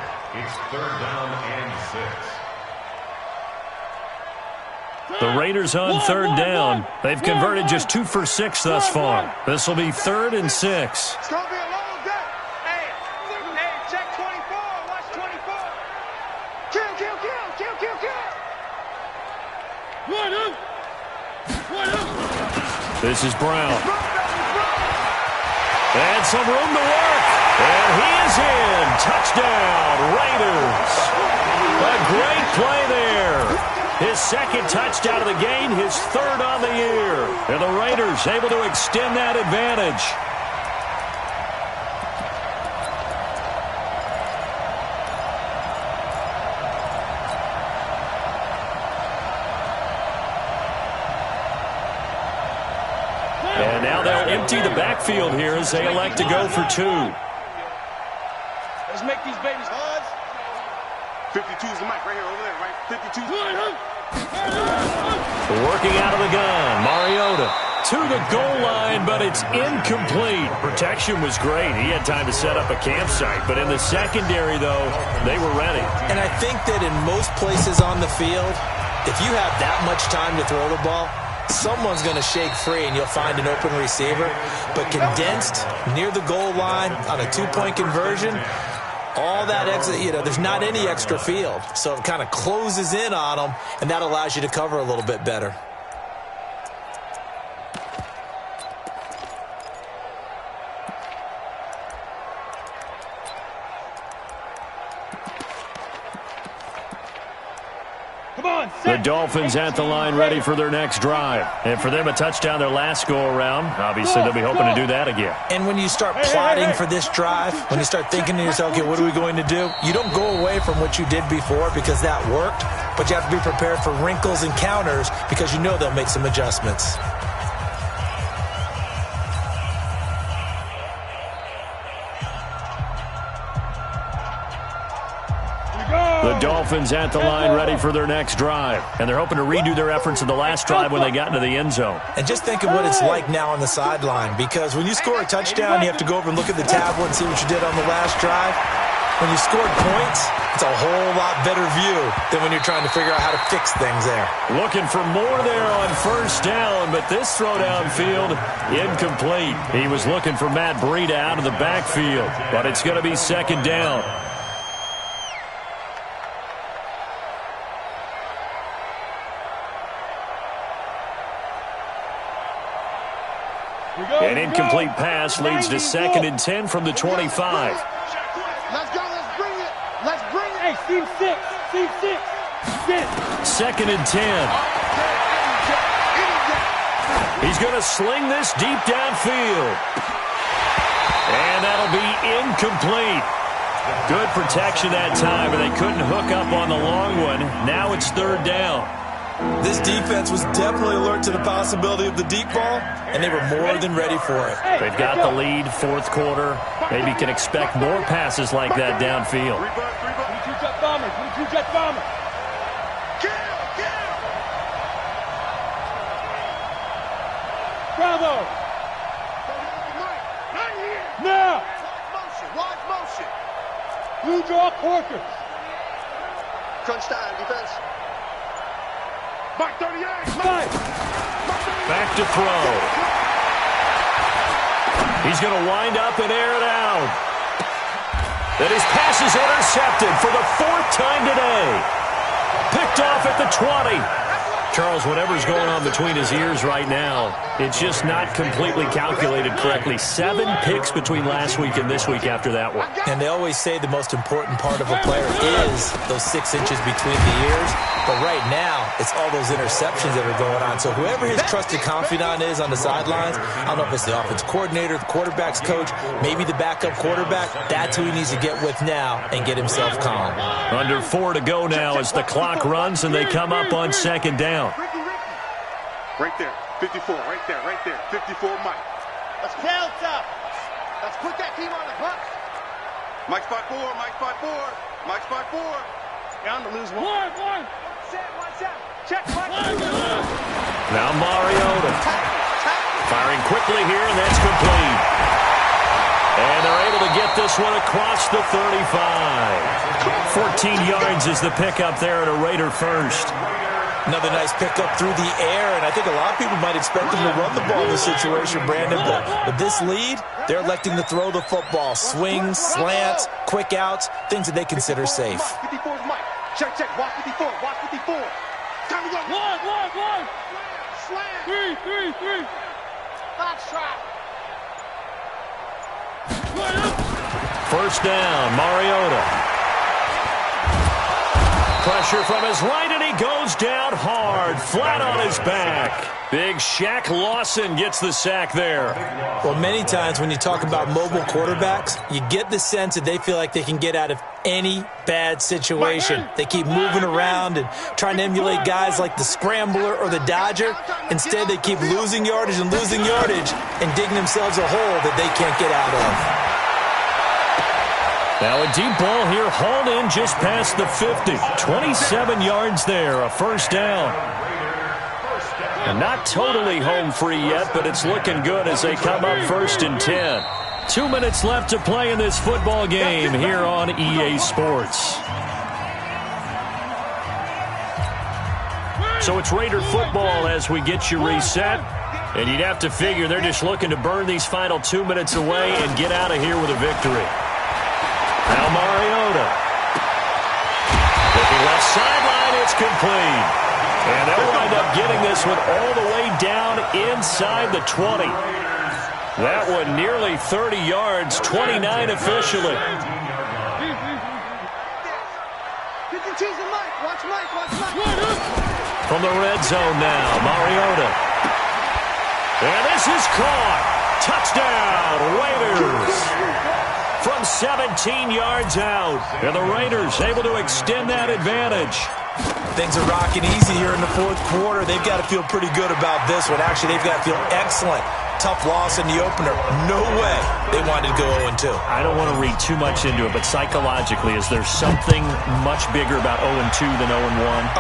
3rd down and 6. The Raiders on 3rd down. They've converted just 2 for 6 thus far. This will be 3rd and 6. It's going to be a long day. Hey, check 24. Watch 24. Kill. This is Brown. And some room to work. And he is in. Touchdown, Raiders. A great play there. His 2nd touchdown of the game, his 3rd on the year. And the Raiders able to extend that advantage. And now they'll empty the backfield here as they elect to go for 2. Let's make these babies hard. 52's the mic right here, over there, right? 52's Working out of the gun, Mariota to the goal line, but it's incomplete. Protection was great. He had time to set up a campsite, but in the secondary, though, they were ready. And I think that in most places on the field, if you have that much time to throw the ball, someone's going to shake free and you'll find an open receiver. But condensed near the goal line on a 2-point conversion, all that extra, there's not any extra field. So it kind of closes in on them, and that allows you to cover a little bit better. The Dolphins at the line ready for their next drive. And for them, a touchdown their last go-around. Obviously, they'll be hoping to do that again. And when you start plotting for this drive, when you start thinking to yourself, okay, what are we going to do? You don't go away from what you did before because that worked, but you have to be prepared for wrinkles and counters because you know they'll make some adjustments. The Dolphins at the line ready for their next drive. And they're hoping to redo their efforts in the last drive when they got into the end zone. And just think of what it's like now on the sideline, because when you score a touchdown, you have to go over and look at the tablet and see what you did on the last drive. When you scored points, it's a whole lot better view than when you're trying to figure out how to fix things there. Looking for more there on first down, but this throw downfield, incomplete. He was looking for Matt Breida out of the backfield, but it's going to be 2nd down. An incomplete pass leads to 2nd and 10 from the 25. Let's go, let's bring it. Let's bring it. Hey, team 6. 2nd and 10. He's going to sling this deep downfield. And that'll be incomplete. Good protection that time, but they couldn't hook up on the long one. Now it's 3rd down. This defense was definitely alert to the possibility of the deep ball, and they were more than ready for it. They've got the lead, 4th quarter. Maybe can expect more passes like that downfield. 22 jet bomber. 22 jet bomber. Bravo. Blue draw quarters. Crunch time, defense. Mark 38. Mike. Back to throw. He's going to wind up and air it out. And his pass is intercepted for the 4th time today. Picked off at the 20. Charles, whatever's going on between his ears right now, it's just not completely calculated correctly. 7 picks between last week and this week after that one. And they always say the most important part of a player is those 6 inches between the ears. But right now, it's all those interceptions that are going on. So whoever his trusted confidant is on the sidelines, I don't know if it's the offense coordinator, the quarterback's coach, maybe the backup quarterback, that's who he needs to get with now and get himself calm. Under 4 to go now as the clock runs and they come up on 2nd down. Right there. 54. Right there. 54, Mike. Let's count up. Let's put that team on the bus. Mike spot 4. Mike spot 4. Mike spot 4. Down to lose one. One. Set. Check, Mike. Now Mariota. Firing quickly here, and that's complete. And they're able to get this one across the 35. 14 yards is the pickup there at a Raider first. Another nice pickup through the air, and I think a lot of people might expect him to run the ball in this situation, Brandon, but with this lead, they're electing to throw the football. Swings, slants, quick outs, things that they consider safe. 54 is Mike. Check. Watch 54. Watch 54. Time to go. One. Slam. Three. Box trap. First down, Mariota. Pressure from his right, and he goes down hard, flat on his back. Big Shaq Lawson gets the sack there. Well, many times when you talk about mobile quarterbacks, you get the sense that they feel like they can get out of any bad situation. They keep moving around and trying to emulate guys like the Scrambler or the Dodger. Instead, they keep losing yardage and digging themselves a hole that they can't get out of. Now a deep ball here, hauled in just past the 50. 27 yards there, a first down. And not totally home free yet, but it's looking good as they come up 1st and 10. 2 minutes left to play in this football game here on EA Sports. So it's Raider football as we get you reset. And you'd have to figure they're just looking to burn these final 2 minutes away and get out of here with a victory. Now Mariota. Looking left sideline, it's complete. And they'll wind up getting this one all the way down inside the 20. That one nearly 30 yards, 29 officially. 52's the Mike. Watch Mike. From the red zone now, Mariota. And this is caught. Touchdown, Raiders. From 17 yards out. And the Raiders able to extend that advantage. Things are rocking easy here in the 4th quarter. They've got to feel pretty good about this one. Actually, they've got to feel excellent. Tough loss in the opener. No way they wanted to go 0-2. I don't want to read too much into it, but psychologically, is there something much bigger about 0-2 than 0-1?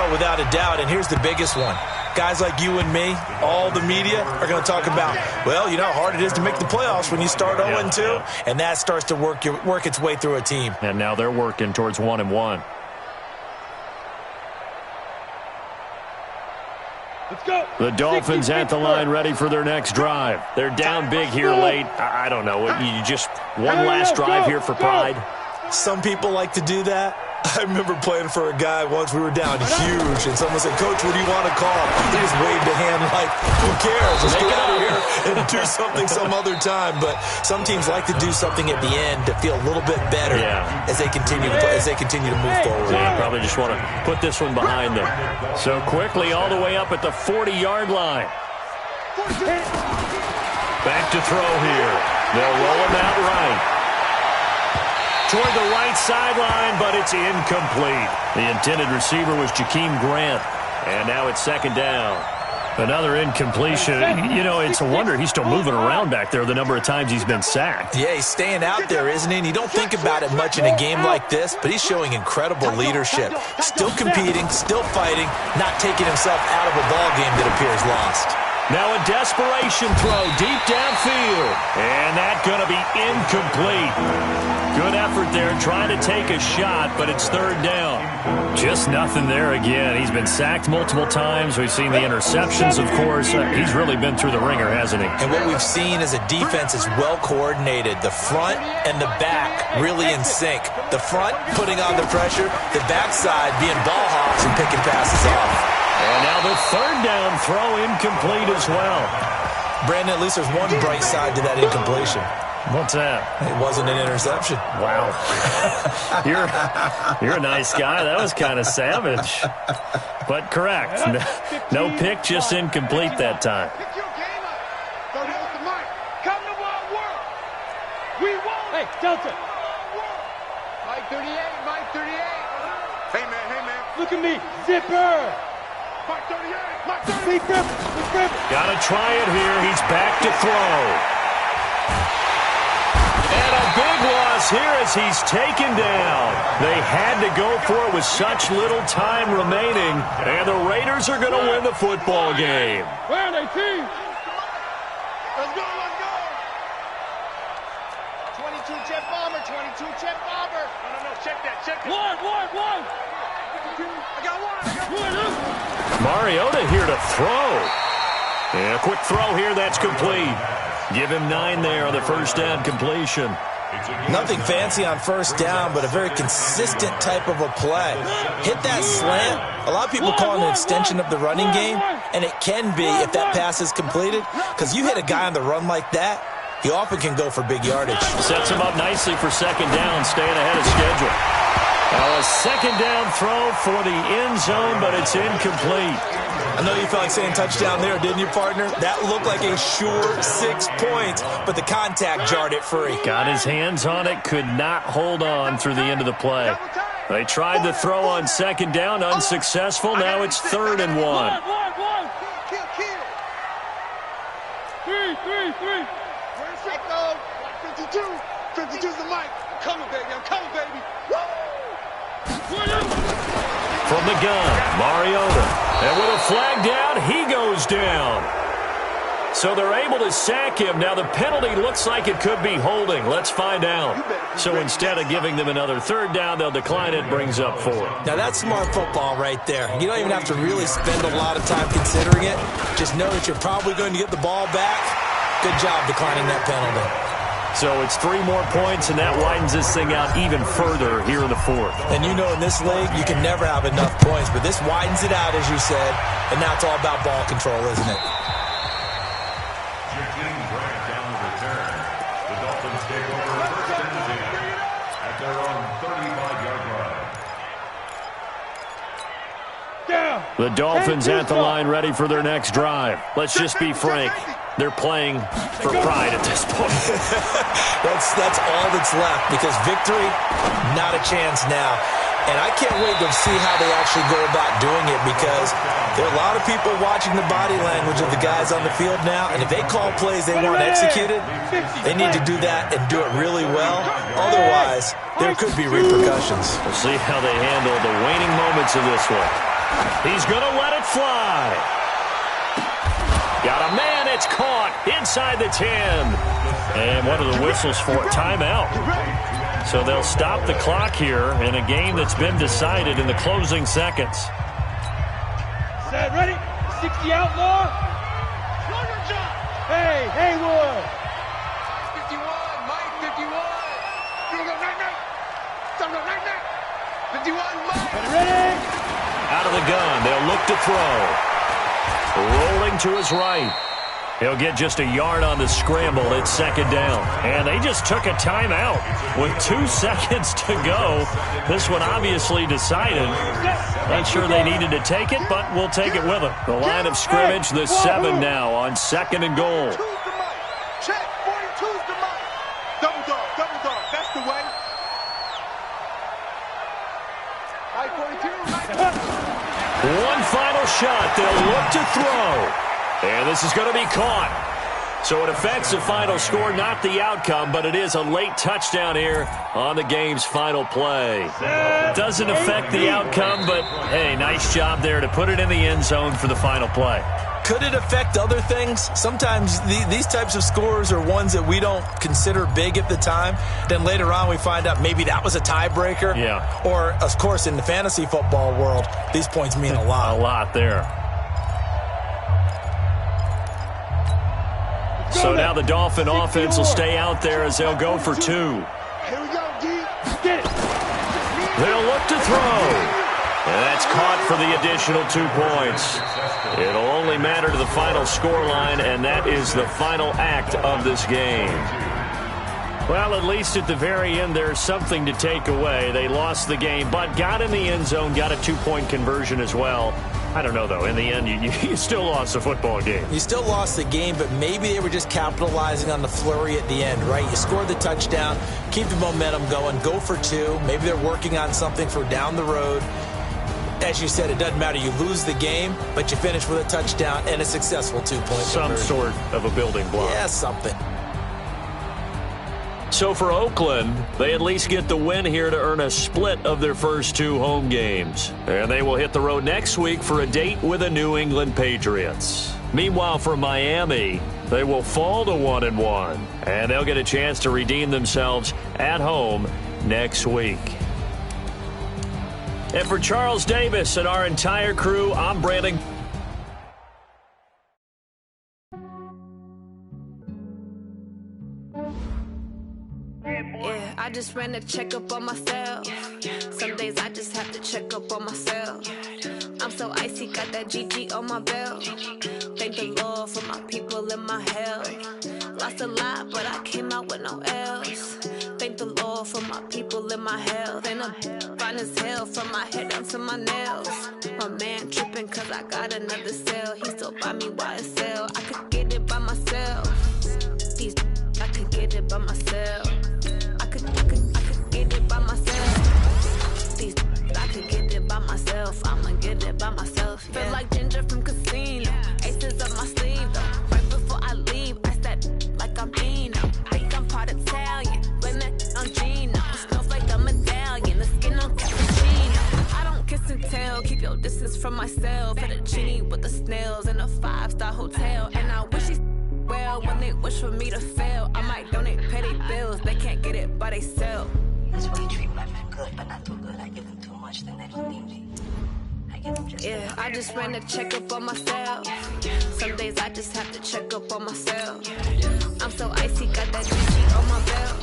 Oh, without a doubt, and here's the biggest one. Guys like you and me, all the media, are going to talk about, well, you know how hard it is to make the playoffs when you start 0-2, and that starts to work its way through a team. And now they're working towards 1-1. Let's go. The Dolphins at the line ready for their next drive. They're down big here late. I don't know. You just one last drive here for pride? Some people like to do that. I remember playing for a guy once. We were down huge, and someone said, "Coach, what do you want to call?" He just waved a hand like, who cares? Let's get out of here and do something some other time. But some teams like to do something at the end to feel a little bit better as they continue to move forward. Yeah, probably just want to put this one behind them. So quickly all the way up at the 40-yard line. Back to throw here. They'll roll him out right. Toward the right sideline, but it's incomplete. The intended receiver was Jakeem Grant. And now it's 2nd down. Another incompletion. You know, it's a wonder he's still moving around back there the number of times he's been sacked. Yeah, he's staying out there, isn't he? And you don't think about it much in a game like this, but he's showing incredible leadership. Still competing, still fighting, not taking himself out of a ball game that appears lost. Now a desperation throw deep downfield. And that that going to be incomplete? Good effort there, trying to take a shot, but it's third down. Just nothing there again. He's been sacked multiple times. We've seen the interceptions, of course. He's really been through the ringer, hasn't he? And what we've seen is a defense is well coordinated. The front and the back really in sync. The front putting on the pressure, the backside being ball hawks and picking passes off. And now the third down throw incomplete as well. Brandon, at least there's one bright side to that incompletion. What's that? It wasn't an interception. Wow. You're a nice guy. That was kind of savage. But correct. No pick, just incomplete that time. Hey, Delta. Mike 38, Mike 38. Hey, man. Look at me. Zipper. Mike 38, Mike 38. Big grip. Got to try it here. He's back to throw. And a big loss here as he's taken down. They had to go for it with such little time remaining. And the Raiders are going to win the football game. Where are they, team? Let's go. 22 jet bomber, 22 jet bomber. No, check that. One. I got one. Mariota here to throw. And a quick throw here, that's complete. Give him 9 there on the first down completion. Nothing fancy on first down, but a very consistent type of a play. Hit that slant. A lot of people call it an extension of the running game, and it can be if that pass is completed, because you hit a guy on the run like that, he often can go for big yardage. Sets him up nicely for second down, staying ahead of schedule. Now a second down throw for the end zone, but it's incomplete. I know you felt like saying touchdown there, didn't you, partner? That looked like a sure 6 points, but the contact jarred it free. Got his hands on it, could not hold on through the end of the play. They tried to throw on second down, unsuccessful. Now it's 3rd and 1. Kill. 3. Where's Echo? 52. 52's the mic. I'm coming, baby. Woo! From the gun, Mariota. And with a flag down, he goes down. So they're able to sack him. Now the penalty looks like it could be holding. Let's find out. So instead of giving them another third down, they'll decline it, brings up 4. Now that's smart football right there. You don't even have to really spend a lot of time considering it. Just know that you're probably going to get the ball back. Good job declining that penalty. So it's 3 more points, and that widens this thing out even further here in the 4th. And you know in this league, you can never have enough points, but this widens it out, as you said, and now it's all about ball control, isn't it? Your team dragged down the return. The Dolphins take over first and 10 at their own 35-yard line. Down. The Dolphins at the line ready for their next drive. Let's just be frank. They're playing for pride at this point. That's all that's left, because victory, not a chance now. And I can't wait to see how they actually go about doing it, because there are a lot of people watching the body language of the guys on the field now, and if they call plays they want executed, they need to do that and do it really well. Otherwise, there could be repercussions. We'll see how they handle the waning moments of this one. He's going to let it fly. Got a man, it's caught inside the 10. And what are the whistles for? Timeout. So they'll stop the clock here in a game that's been decided in the closing seconds. Set, ready? 60 outlaw. Hey, Haywood. 51, Mike 51. Here we go, night. 51, Mike. Ready? Out of the gun, they'll look to throw. Rolling to his right. He'll get just a yard on the scramble. It's second down. And they just took a timeout with 2 seconds to go. This one obviously decided. Not sure they needed to take it, but we'll take it with them. The line of scrimmage, the 7 now on 2nd and goal. Check, 42's the mic. Double dog. That's the way. Mike 42. One final shot. They'll look to throw. And this is going to be caught. So it affects the final score, not the outcome, but it is a late touchdown here on the game's final play. Doesn't affect the outcome, but, hey, nice job there to put it in the end zone for the final play. Could it affect other things? Sometimes these types of scores are ones that we don't consider big at the time. Then later on we find out maybe that was a tiebreaker. Yeah. Or, of course, in the fantasy football world, these points mean a lot. A lot there. So now the Dolphin offense will stay out there as they'll go for 2. Here we go, D. Get it. They'll look to throw. And that's caught for the additional 2 points. It'll only matter to the final scoreline, and that is the final act of this game. Well, at least at the very end, there's something to take away. They lost the game, but got in the end zone, got a 2-point conversion as well. I don't know, though. In the end, you still lost the football game. You still lost the game, but maybe they were just capitalizing on the flurry at the end, right? You scored the touchdown, keep the momentum going, go for 2. Maybe they're working on something for down the road. As you said, it doesn't matter. You lose the game, but you finish with a touchdown and a successful 2-point conversion. Some sort of a building block. Yeah, something. So for Oakland, they at least get the win here to earn a split of their first 2 home games. And they will hit the road next week for a date with the New England Patriots. Meanwhile, for Miami, they will fall to 1-1. And they'll get a chance to redeem themselves at home next week. And for Charles Davis and our entire crew, I'm Brandon. Yeah, I just ran a checkup on myself. Some days I just have to check up on myself. I'm so icy, got that GG on my belt. Thank the Lord for my people and my health. Lost a lot, but I came out with no L's. Thank the Lord for my people and my health. And I'm fine as hell from my head down to my nails. My man tripping cause I got another cell. He still buy me YSL. I could get it by myself. These I could get it by myself. I could get it by myself. These I could get it by myself. I'ma get it by myself. Yeah. Feel like Ginger from Casino. Aces up my sleeve though. Right before I leave, I step like I'm Dino. Think I'm part Italian. Blame that on Gino. Snowflake the medallion. The skin on cappuccino. I don't kiss and tell. Keep your distance from myself. Fettuccine with the snails in a 5-star hotel. And I wish he's well when they wish for me to fail. I might donate petty bills. They can't get it by they sell. That's why you treat my men good, but not too good. I give them too much, then they don't need me. I give them just yeah, I just ran a checkup on myself. Some days I just have to check up on myself. I'm so icy, got that GG on my belt.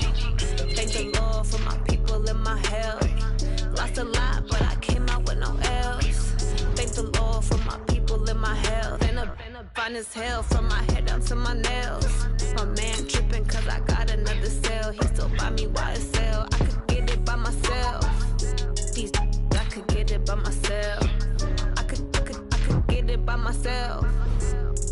Thank the Lord for my people and my health. Lost a lot, but I came out with no L's. Thank the Lord for my people and my health. And I'm fine as hell from my head down to my nails. My man tripping cause I got another cell. He still buy me YSL. I could get it by myself. These I could get it by myself. I could get it by myself.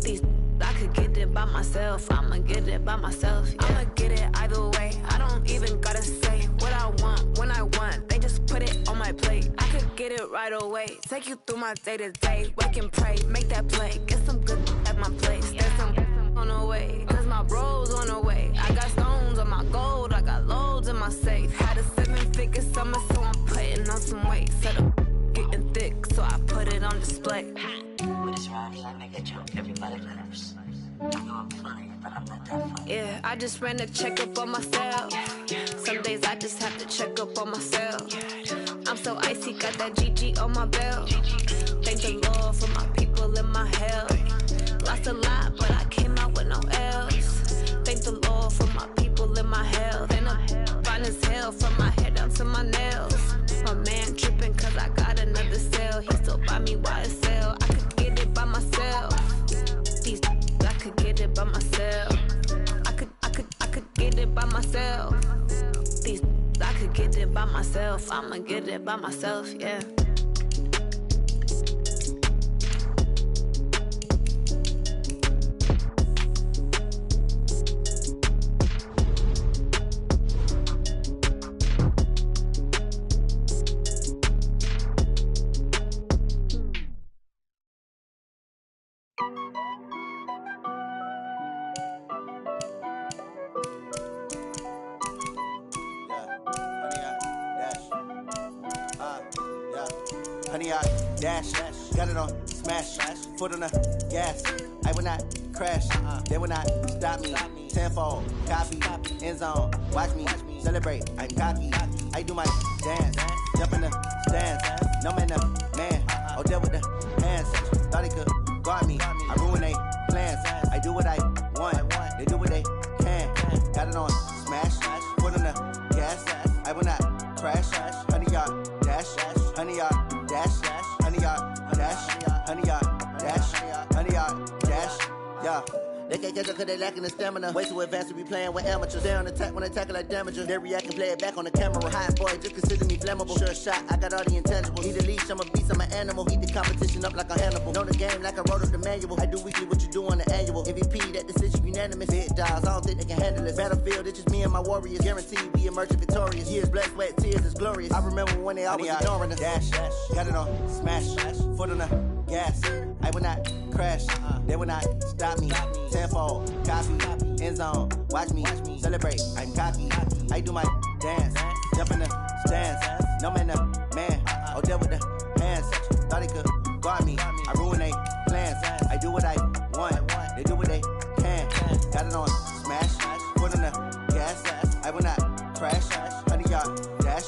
These I could get it by myself. I'ma get it by myself. Yeah. I'ma get it either way. I don't even gotta say what I want when I want. They just put it on my plate. I could get it right away. Take you through my day to day. Wake and pray, make that play. Get some good at my place. There's some on the way, cause my bros on the way. I got stones on my gold. I got loads in my safe. Had a 7-figure summer, so I'm putting on some weight. Set up getting thick, so I put it on display. with his rhymes, I make a joke, everybody laughs. I know I'm funny, but I'm not that funny. Yeah, I just ran a checkup on myself. Some days I just have to check up on myself. I'm so icy, got that GG on my belt. Thank the Lord for my people and my health. Lost a lot, but I came out with no L's. Thank the Lord for my people and my health. And I'm fine as hell from my head down to my nails. My man tripping cause I got another cell. He still buy me YSL. I could get it by myself. These I could get it by myself. I could get it by myself. These I could get it by myself. I'ma get it by myself, yeah. Honey, I dash, got it on smash, foot on the gas. I will not crash, they will not stop me. Tenfold, copy, end zone, watch me celebrate. I'm cocky, I do my dance, jump in the stands. No man, man, oh deal with the hands. Thought he could guard me, I ruin they plans. I do what I want, they do what they can. Got it on smash, foot on the gas. I will not crash, 100-yard dash, 100-yard dash, 100-yard dash, 100-yard dash, 100-yard dash, yeah. They can't catch up cause they lacking the stamina. Way too advanced to be playing with amateurs. Stay on attack when they tackle like damager. They react and play it back on the camera. Hot boy, just consider me flammable. Sure shot, I got all the intangibles. Need a leash, I'm a beast, I'm an animal. Eat the competition up like a Hannibal. Know the game like I wrote up the manual. I do weekly what you do on the annual. MVP, that decision unanimous. Big dials, I don't think they can handle it. Battlefield, it's just me and my warriors. Guaranteed we emerge victorious. Years, blood, sweat, tears, it's glorious. I remember when they always ignoring us. Dash, got it on smash, foot on the gas. I will not crash, they will not stop me. Tenfold, copy, end zone, watch me celebrate. I'm cocky, I do my dance, jump in the stands. No man, man, oh deal with the hands. Thought he could guard me, I ruin they plans. I do what I want, they do what they can. Got it on smash, foot on the gas. I will not crash, 100-yard dash,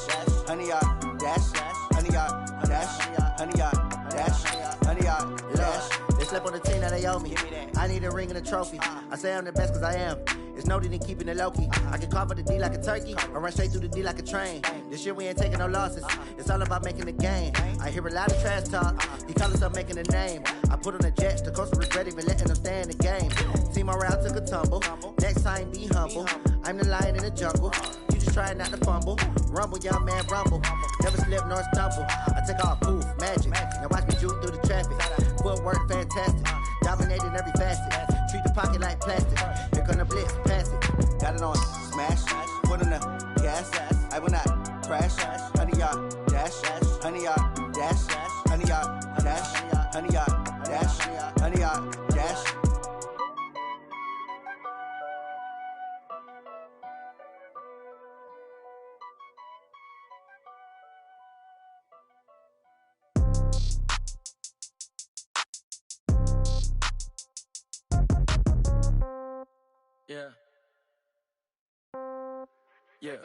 100-yard dash, 100-yard dash, 100-yard dash, 100-yard dash. They slept on the team, now they owe me. I need a ring and a trophy. I say I'm the best cause I am. It's noted in keeping it low-key. I can carve up the D like a turkey or run straight through the D like a train. This year we ain't taking no losses. It's all about making the game. I hear a lot of trash talk. He call himself making a name. I put on the jets, the coaster was ready, but letting them stay in the game. Team morale took a tumble. Next time be humble. I'm the lion in the jungle. You just try not to fumble. Rumble, young man, rumble. Never slip nor stumble. I take off, poof, magic. Now watch me juke through the traffic. Footwork fantastic. Dominating every facet. Treat the pocket like plastic. Here gonna blitz, pass it. Got it on smash, foot on the gas. I will not crash, 100-yard dash, 100-yard dash, 100-yard dash, 100-yard dash, 100-yard dash. Yeah. Yeah.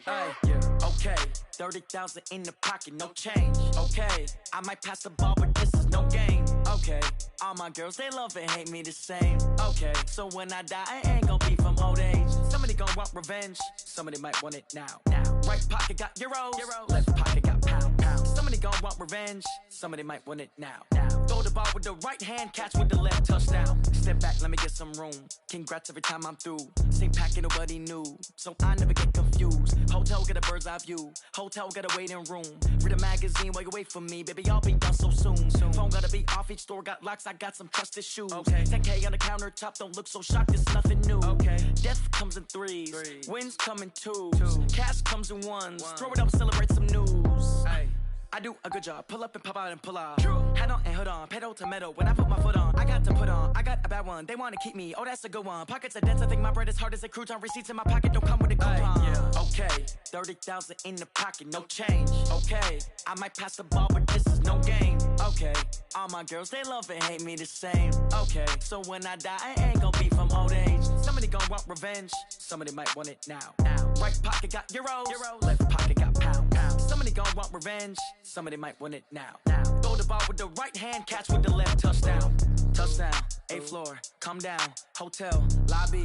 Hey, yeah. Okay. 30,000 in the pocket, no change. Okay. I might pass the ball, but this is no game. Okay. All my girls, they love and hate me the same. Okay. So when I die, I ain't gonna be from old age. Somebody gonna want revenge. Somebody might want it now. Right pocket got euros. Left pocket got pounds. Somebody gonna want revenge. Somebody might want it now. Throw the ball with the right hand, catch with the left, touchdown. Step back, let me get some room. Congrats every time I'm through. Same packet, nobody knew, so I never get confused. Hotel get a bird's eye view. Hotel get a waiting room. Read a magazine while you wait for me, baby. I'll be done so soon. Phone gotta be off. Each store got locks. I got some trusted shoes. Okay. 10K on the countertop. Don't look so shocked. It's nothing new. Okay. Death comes in threes. Wins come in twos. Cash comes in ones. Throw it up, celebrate some news. Hey. I do a good job. Pull up and pop out and pull out. Head on and hood on. Pedal to metal. When I put my foot on, I got to put on. I got a bad one. They want to keep me. Oh, that's a good one. Pockets are dense. I think my bread is hard as a crouton. Receipts in my pocket don't come with a coupon. Yeah. Okay. 30,000 in the pocket. No change. Okay. I might pass the ball, but this is no game. Okay. All my girls, they love and hate me the same. Okay. So when I die, I ain't gonna be from old age. Somebody gonna want revenge. Somebody might want it now. Right pocket got euros. Left pocket got pounds. Somebody gonna want revenge. Somebody might want it now. Throw the ball with the right hand, catch with the left, touchdown. Touchdown, 8th floor, come down, hotel, lobby.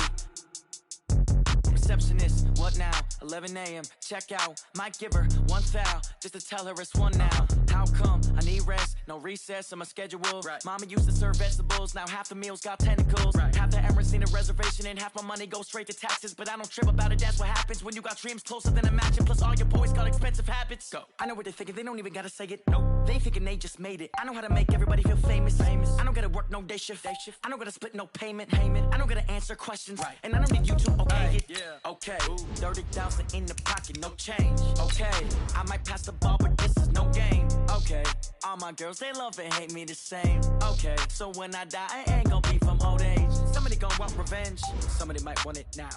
Receptionist, what now? 11 a.m., check out. Might give her one foul, just to tell her it's one now. How come? I need rest, no recess in my schedule. Right. Mama used to serve vegetables, now half the meals got tentacles. Right. Half the Emirates need a reservation and half my money goes straight to taxes. But I don't trip about it, that's what happens when you got dreams closer than a match. And plus all your boys got expensive habits. Go. I know what they're thinking, they don't even gotta say it. Nope. They ain't thinking they just made it. I know how to make everybody feel famous. I don't gotta work no day shift. I don't gotta split no payment. I don't gotta answer questions. Right. And I don't need you to okay it. Yeah. Okay. 30,000 in the pocket, no change. Okay. I might pass the ball, but this is no game. Okay. All my girls, they love and hate me the same. Okay. So when I die, I ain't gonna be from old age. Somebody gonna want revenge. Somebody might want it now.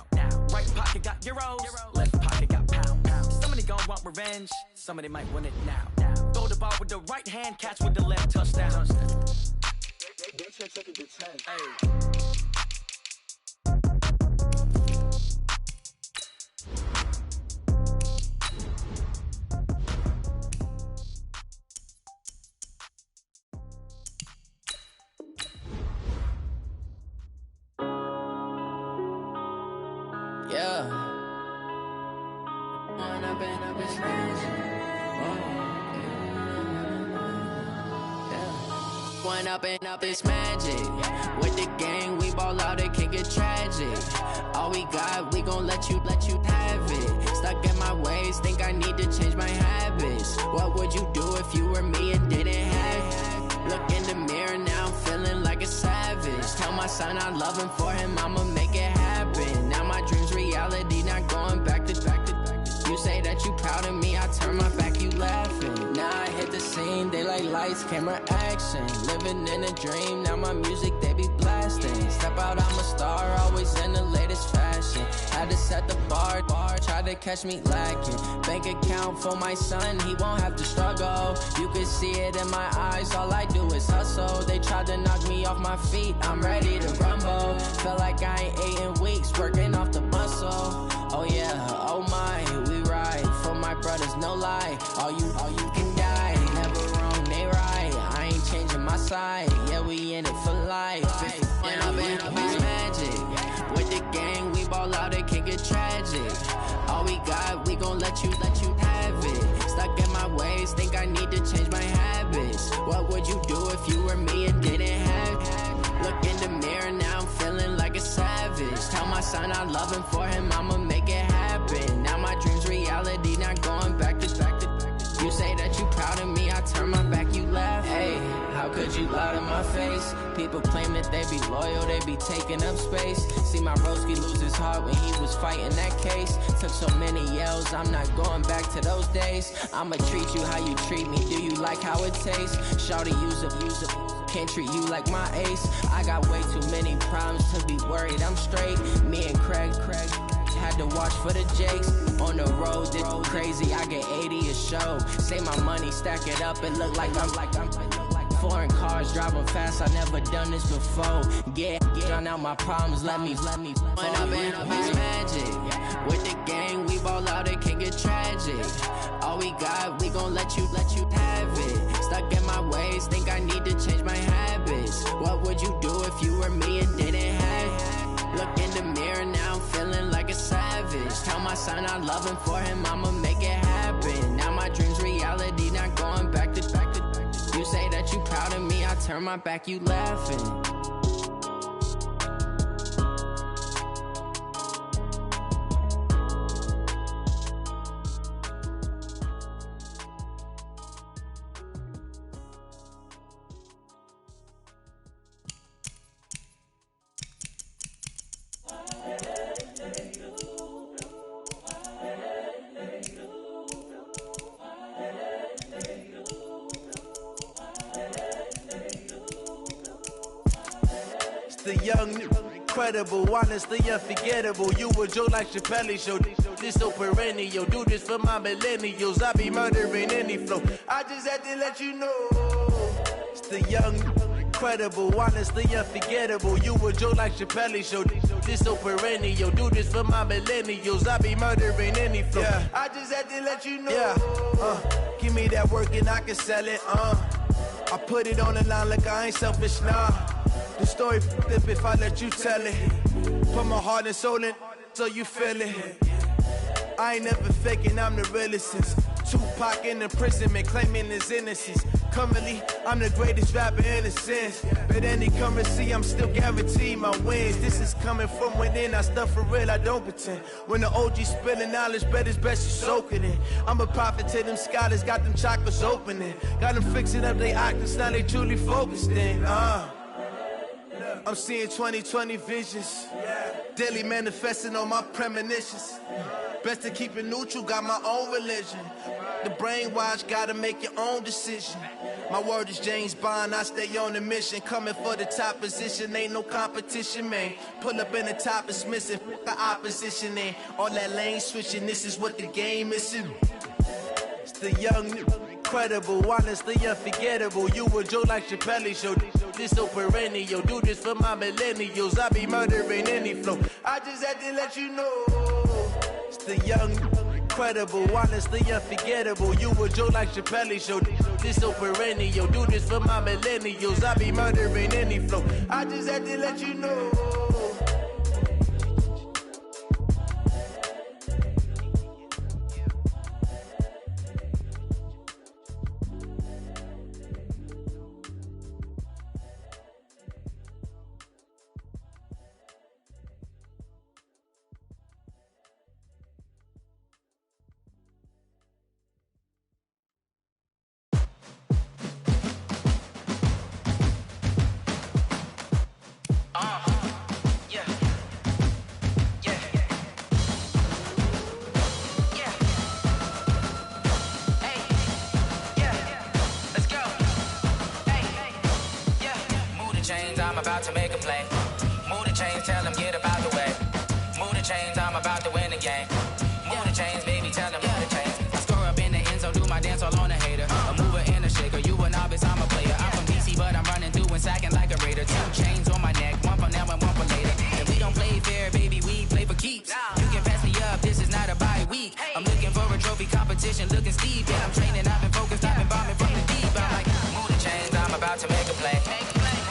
Right pocket got euros. Left pocket got pounds. Somebody gonna want revenge. Somebody might want it now. Throw the ball with the right hand, catch with the left, touchdown. Yeah. One up and up is magic. With the gang, we ball out, it can get tragic. All we got, we gon' let you have it. Stuck in my ways, think I need to change my habits. What would you do if you were me and didn't have it? Look in the mirror, now I'm feeling like a savage. Tell my son I love him, for him I'ma make it happen. Now my dream's reality, not going back to. You say that you proud of me, I turn my back, you laughing. Now I hit the scene, they like lights, camera, action. Living in a dream, now my music, they be blasting. Step out, I'm a star, always in the latest fashion. Had to set the bar, try to catch me lacking. Bank account for my son, he won't have to struggle. You can see it in my eyes, all I do is hustle. They tried to knock me off my feet, I'm ready to rumble. Felt like I ain't ate in weeks, working off the muscle. Oh yeah, oh my, we ride for my brothers, no lie. All you can die, never wrong, they right. I ain't changing my side, yeah, we in it for life. When up and up is magic. With the gang, we ball out, it can get tragic. All we got, we gon' let you have it. Stuck in my ways, think I need to change my habits. What would you do if you were me and didn't have it? Look in the mirror, now I'm feeling like a savage. Tell my son I love him, for him I'ma make it happen. Now my dream's reality, not going back to. You say that you proud of me, I turn my back, you laugh. Hey, how could you lie to my face? People claim that they be loyal, they be taking up space. See my broski lose his heart when he was fighting that case. Took so many yells, I'm not going back to those days. I'ma treat you how you treat me, do you like how it tastes? Shawty, use up. Can't treat you like my ace. I got way too many problems to be worried, I'm straight. Me and Craig had to watch for the Jakes. On the road, this crazy, I get 80 a show. Say my money, stack it up, it look like I'm foreign cars, driving fast, I never done this before. Get drown out my problems, let me When up and up is magic. With the gang, we ball out, it can get tragic. All we got, we gon' let you have it. Stuck in my ways, think I need to change my habits. What would you do if you were me and didn't have it? Look in the mirror, now I'm feeling like a savage. Tell my son I love him, for him I'ma make it happen. Now my dream's reality, not going back to. You say that you proud of me, I turn my back, you laughing. The young, incredible, honestly unforgettable. You a joke like Chappelle show. This so perennial. Do this for my millennials. I be murdering any flow. I just had to let you know. It's the young, incredible, honestly unforgettable. You a joke like Chappelle show. This so perennial. Do this for my millennials. I be murdering any flow. Yeah. I just had to let you know. Yeah. Give me that work and I can sell it. I put it on the line like I ain't selfish, nah. The story flip if I let you tell it. Put my heart and soul in so you feel it. I ain't never faking, I'm the realest since Tupac in imprisonment, claiming his innocence. Currently, I'm the greatest rapper in a sense. But any currency, I'm still guaranteed my wins. This is coming from within, I stuff for real, I don't pretend. When the OG spilling knowledge, bet it's best you soak it in. I'm a prophet to them scholars, got them chakras opening. Got them fixing up they octaves, now they truly focused in. I'm seeing 2020 visions, daily manifesting on my premonitions. Best to keep it neutral, got my own religion. The brainwash, gotta make your own decision. My word is James Bond, I stay on the mission. Coming for the top position, ain't no competition, man. Pull up in the top, it's missing, the opposition, and all that lane switching, this is what the game is. It's the young, incredible, honestly unforgettable. You a Joe like Chappelle show. This so perennial. Do this for my millennials. I be murdering any flow. I just had to let you know. It's the young, incredible, honestly unforgettable. You a Joe like Chappelle show. This so perennial. Do this for my millennials. I be murdering any flow. I just had to let you know. I'm about to make a play. Move the chains, tell them get about the way. Move the chains, I'm about to win the game. Move the chains, baby, tell them move the chains. I score up in the end zone, do my dance all on a hater. A mover and a shaker, you a novice, I'm a player. I'm from DC, but I'm running through and sacking like a raider. 2 chains on my neck, one for now and one for later. If we don't play fair, baby, we play for keeps. You can pass me up, this is not a bye week. I'm looking for a trophy competition, looking steep. Yeah, I'm training, I've been focused, I've been bombing from the deep. I'm like, move the chains, I'm about to make a play.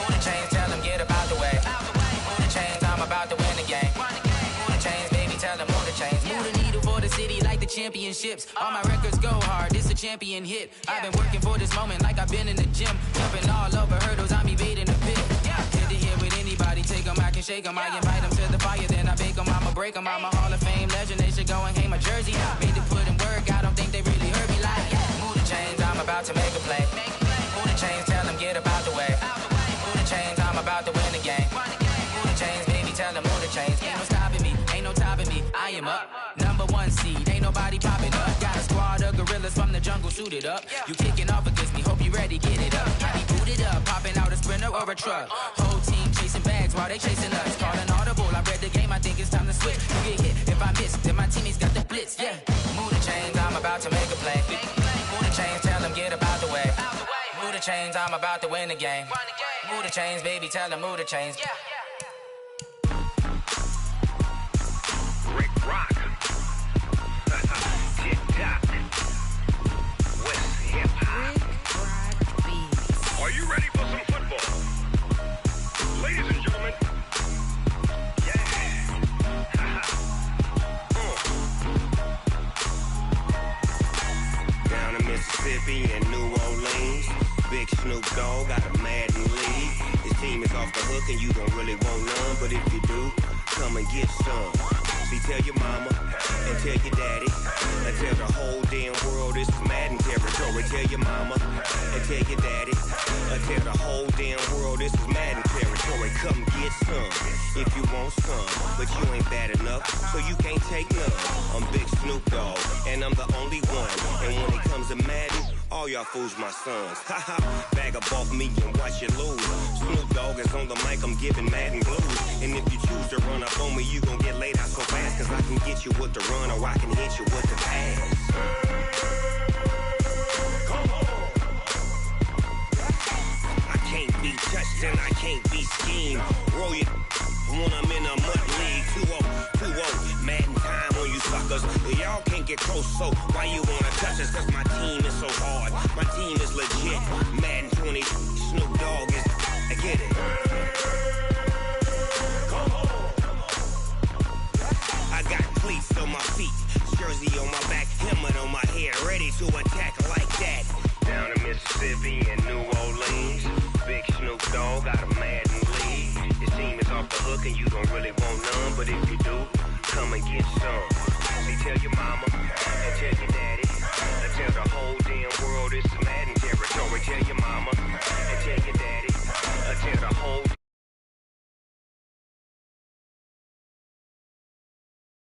Move the chains, tell them get about the way. Move the chains, I'm about to win the game. Move the chains, baby, tell them move the chains. Move the needle for the city like the championships. All my records go hard, this a champion hit. I've been working for this moment like I've been in the gym. Jumping all over hurdles, I'm evading the pit. Hit to hit with anybody, take them, I can shake them. I invite them to the fire, then I bake them, I'ma break them. I'm a Hall of Fame legend, they should go and hang my jersey. Made to put in work, I don't think they really heard me like. Move the chains, I'm about to make a play. Move the chains, tell them get about the way. Move the chains, I'm about to win the game. Move the chains, baby, tell them move the chains. Ain't no stopping me, ain't no topping me. I am up, #1 seed, ain't nobody popping up. Got a squad of gorillas from the jungle suited up. You kicking off against me, hope you ready, get it up. I be booted up, popping out a sprinter or a truck. Whole team chasing bags while they chasing us. Calling audible, I read the game, I think it's time to switch. You get hit, if I miss, then my teammates got the blitz, yeah. Move the chains, I'm about to make a play. Move the chains, tell them get about the way. Move the chains, I'm about to win the game. Move the chains, baby, tell them move the chains. Rick Rock. TikTok. West Hip Hop. Are you ready for some football? Ladies and gentlemen. Yeah. Down in Mississippi and New Orleans, Big Snoop Dogg got a Madden league. His team is off the hook and you don't really want none, but if you do, come and get some. See, tell your mama and tell your daddy and tell the whole damn world this is Madden territory. Tell your mama and tell your daddy and tell the whole damn world this is Madden territory. Come get some if you want some, but you ain't bad enough, so you can't take none. I'm Big Snoop Dogg and I'm the only one, and when it comes to Madden, all y'all fools my sons. Haha, bag up off me and watch you lose. Snoop Dogg is on the mic, I'm giving Madden blues. And if you choose to run up on me, you gon' get laid out so fast, cause I can get you with the run or I can hit you with the pass. Come on. I can't be touched and I can't be schemed. Roll you when I'm in a mud league. 2-0, Madden time on you suckers. Y'all can't get close, so why you wanna touch us? Cause my team is so hard, my team is legit. Madden 20, Snoop Dogg is, I get it. Come on. I got cleats on my feet, jersey on my back, helmet on my head, ready to attack like that. Down in Mississippi and New Orleans, Big Snoop Dogg got a Madden league. His team is off the hook and you don't really want none, but if you do, come and get some. See, tell your mama and tell your daddy and tell the whole damn world this is Madden territory. Tell your mama and tell your daddy and tell the whole